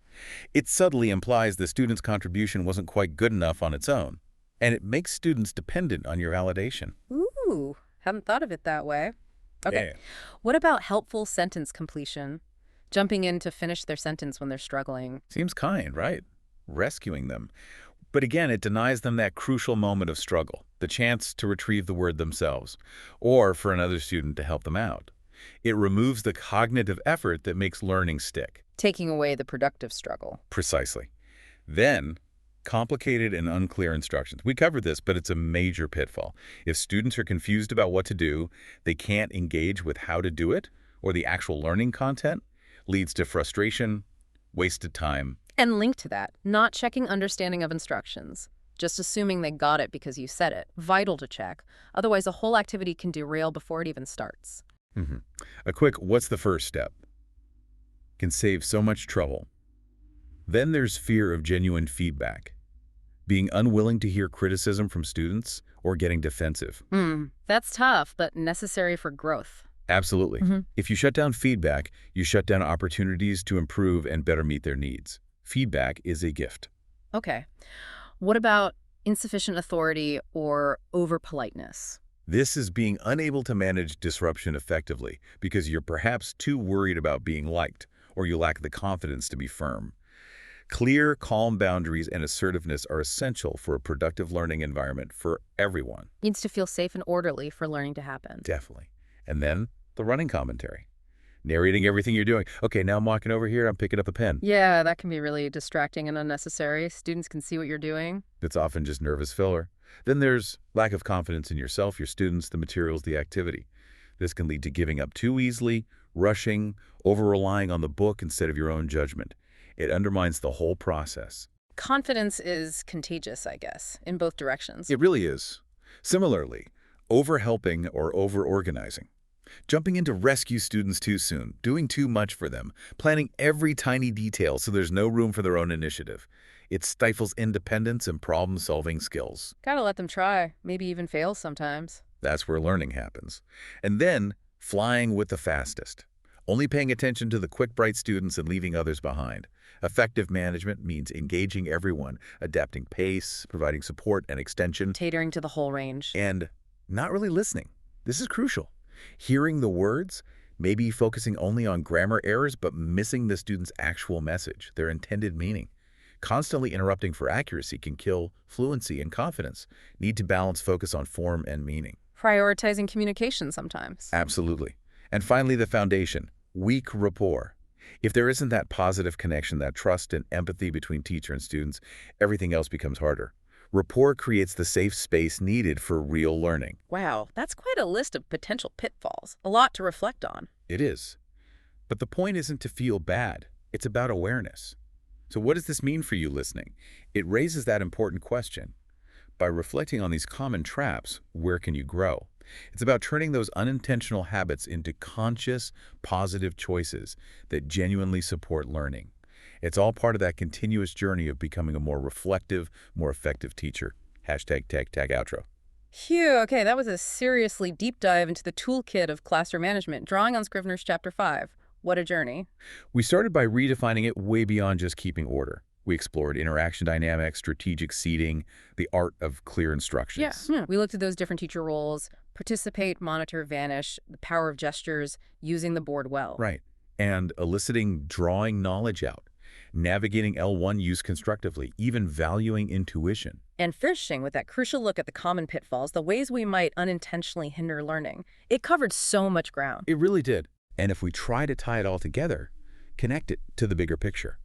It subtly implies the student's contribution wasn't quite good enough on its own, and it makes students dependent on your validation. Ooh, hadn't thought of it that way. Okay. Yeah. What about helpful sentence completion? Jumping in to finish their sentence when they're struggling. Seems kind, right? Rescuing them. But again, it denies them that crucial moment of struggle, the chance to retrieve the word themselves, or for another student to help them out. It removes the cognitive effort that makes learning stick. Taking away the productive struggle. Precisely. Then, complicated and unclear instructions. We covered this, but it's a major pitfall. If students are confused about what to do, they can't engage with how to do it, or the actual learning content, leads to frustration, wasted time. And linked to that, not checking understanding of instructions. Just assuming they got it because you said it. Vital to check. Otherwise, a whole activity can derail before it even starts. A quick, what's the first step? Can save so much trouble. Then there's fear of genuine feedback. Being unwilling to hear criticism from students or getting defensive. That's tough, but necessary for growth. Absolutely. If you shut down feedback, you shut down opportunities to improve and better meet their needs. Feedback is a gift. Okay. What about insufficient authority or over-politeness? This is being unable to manage disruption effectively because you're perhaps too worried about being liked or you lack the confidence to be firm. Clear, calm boundaries and assertiveness are essential for a productive learning environment for everyone. Needs to feel safe and orderly for learning to happen. Definitely. And then the running commentary. Narrating everything you're doing. Okay, now I'm walking over here, I'm picking up a pen. Yeah, that can be really distracting and unnecessary. Students can see what you're doing. That's often just nervous filler. Then there's lack of confidence in yourself, your students, the materials, the activity. This can lead to giving up too easily, rushing, over-relying on the book instead of your own judgment. It undermines the whole process. Confidence is contagious, I guess, in both directions. It really is. Similarly, over-helping or over-organizing. Jumping in to rescue students too soon, doing too much for them, planning every tiny detail so there's no room for their own initiative. It stifles independence and problem-solving skills. Gotta let them try, maybe even fail sometimes. That's where learning happens. And then, flying with the fastest. Only paying attention to the quick, bright students and leaving others behind. Effective management means engaging everyone, adapting pace, providing support and extension. Catering to the whole range. And not really listening. This is crucial. Hearing the words, maybe focusing only on grammar errors, but missing the student's actual message, their intended meaning. Constantly interrupting for accuracy can kill fluency and confidence. Need to balance focus on form and meaning. Prioritizing communication sometimes. Absolutely. And finally, the foundation, weak rapport. If there isn't that positive connection, that trust and empathy between teacher and students, everything else becomes harder. Rapport creates the safe space needed for real learning. Wow, that's quite a list of potential pitfalls. A lot to reflect on. It is. But the point isn't to feel bad. It's about awareness. So what does this mean for you listening? It raises that important question. By reflecting on these common traps, where can you grow? It's about turning those unintentional habits into conscious, positive choices that genuinely support learning. It's all part of that continuous journey of becoming a more reflective, more effective teacher. Hashtag tag outro. Phew, okay, that was a seriously deep dive into the toolkit of classroom management, drawing on Scrivener's Chapter 5. What a journey. We started by redefining it way beyond just keeping order. We explored interaction dynamics, strategic seating, the art of clear instructions. Yeah. We looked at those different teacher roles: participate, monitor, vanish, the power of gestures, using the board well. Right. And eliciting drawing knowledge out, navigating L1 use constructively, even valuing intuition. And finishing with that crucial look at the common pitfalls, the ways we might unintentionally hinder learning. It covered so much ground. It really did. And if we try to tie it all together, connect it to the bigger picture,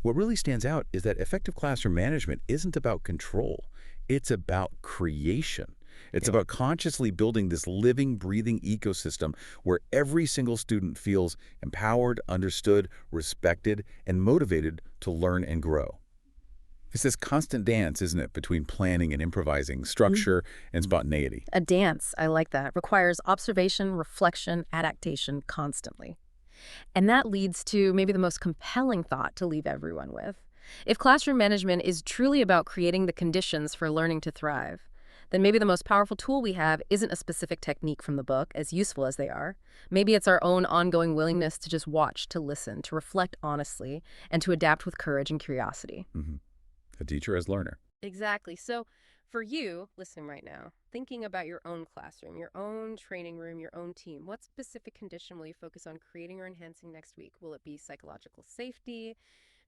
what really stands out is that effective classroom management isn't about control. It's about creation. It's about consciously building this living, breathing ecosystem where every single student feels empowered, understood, respected, and motivated to learn and grow. It's this constant dance, isn't it, between planning and improvising, structure and spontaneity. A dance, I like that, requires observation, reflection, adaptation constantly. And that leads to maybe the most compelling thought to leave everyone with. If classroom management is truly about creating the conditions for learning to thrive, then maybe the most powerful tool we have isn't a specific technique from the book, as useful as they are. Maybe it's our own ongoing willingness to just watch, to listen, to reflect honestly, and to adapt with courage and curiosity. A teacher as learner. Exactly. So for you, listening right now, thinking about your own classroom, your own training room, your own team, what specific condition will you focus on creating or enhancing next week? Will it be psychological safety,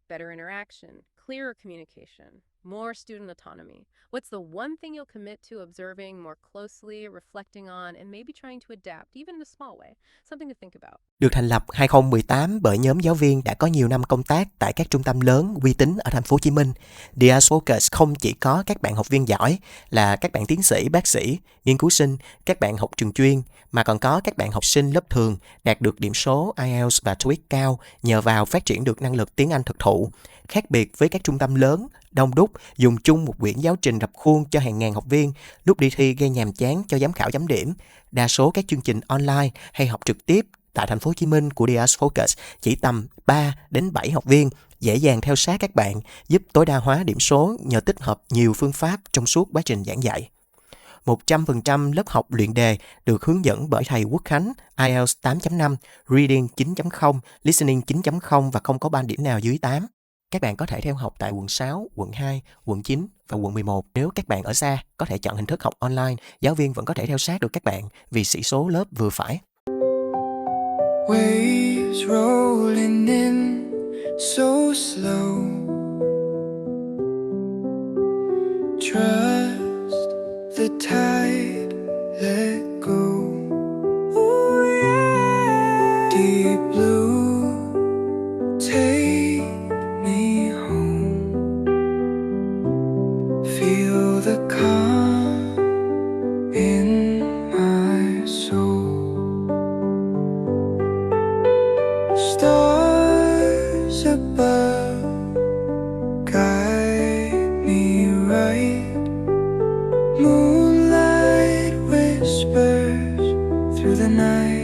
better interaction, clearer communication, more student autonomy? What's the one thing you'll commit to observing more closely, reflecting on, and maybe trying to adapt, even in a small way? Something to think about. Được thành lập 2018 bởi nhóm giáo viên đã có nhiều năm công tác tại các trung tâm lớn uy tín ở thành phố Hồ Chí Minh. IELTS FOCUS không chỉ có các bạn học viên giỏi là các bạn tiến sĩ, bác sĩ, nghiên cứu sinh, các bạn học trường chuyên, mà còn có các bạn học sinh lớp thường đạt được điểm số IELTS và TOEIC cao nhờ vào phát triển được năng lực tiếng Anh thực thụ. Khác biệt với các trung tâm lớn, đông đúc, dùng chung một quyển giáo trình rập khuôn cho hàng ngàn học viên, lúc đi thi gây nhàm chán cho giám khảo chấm điểm. Đa số các chương trình online hay học trực tiếp tại thành phố Hồ Chí Minh của IELTS FOCUS chỉ tầm 3 đến 7 học viên, dễ dàng theo sát các bạn, giúp tối đa hóa điểm số nhờ tích hợp nhiều phương pháp trong suốt quá trình giảng dạy. 100% lớp học luyện đề được hướng dẫn bởi thầy Quốc Khánh, IELTS 8.5, Reading 9.0, Listening 9.0 và không có band điểm nào dưới 8. Các bạn có thể theo học tại quận 6, quận 2, quận 9 và quận 11. Nếu các bạn ở xa, có thể chọn hình thức học online, giáo viên vẫn có thể theo sát được các bạn vì sĩ số lớp vừa phải. Waves rolling in so slow. Trust the tide, let go. Ooh, yeah. Deep blue, take me home. Feel the calm in my soul. Stars above guide me right. Moonlight whispers through the night.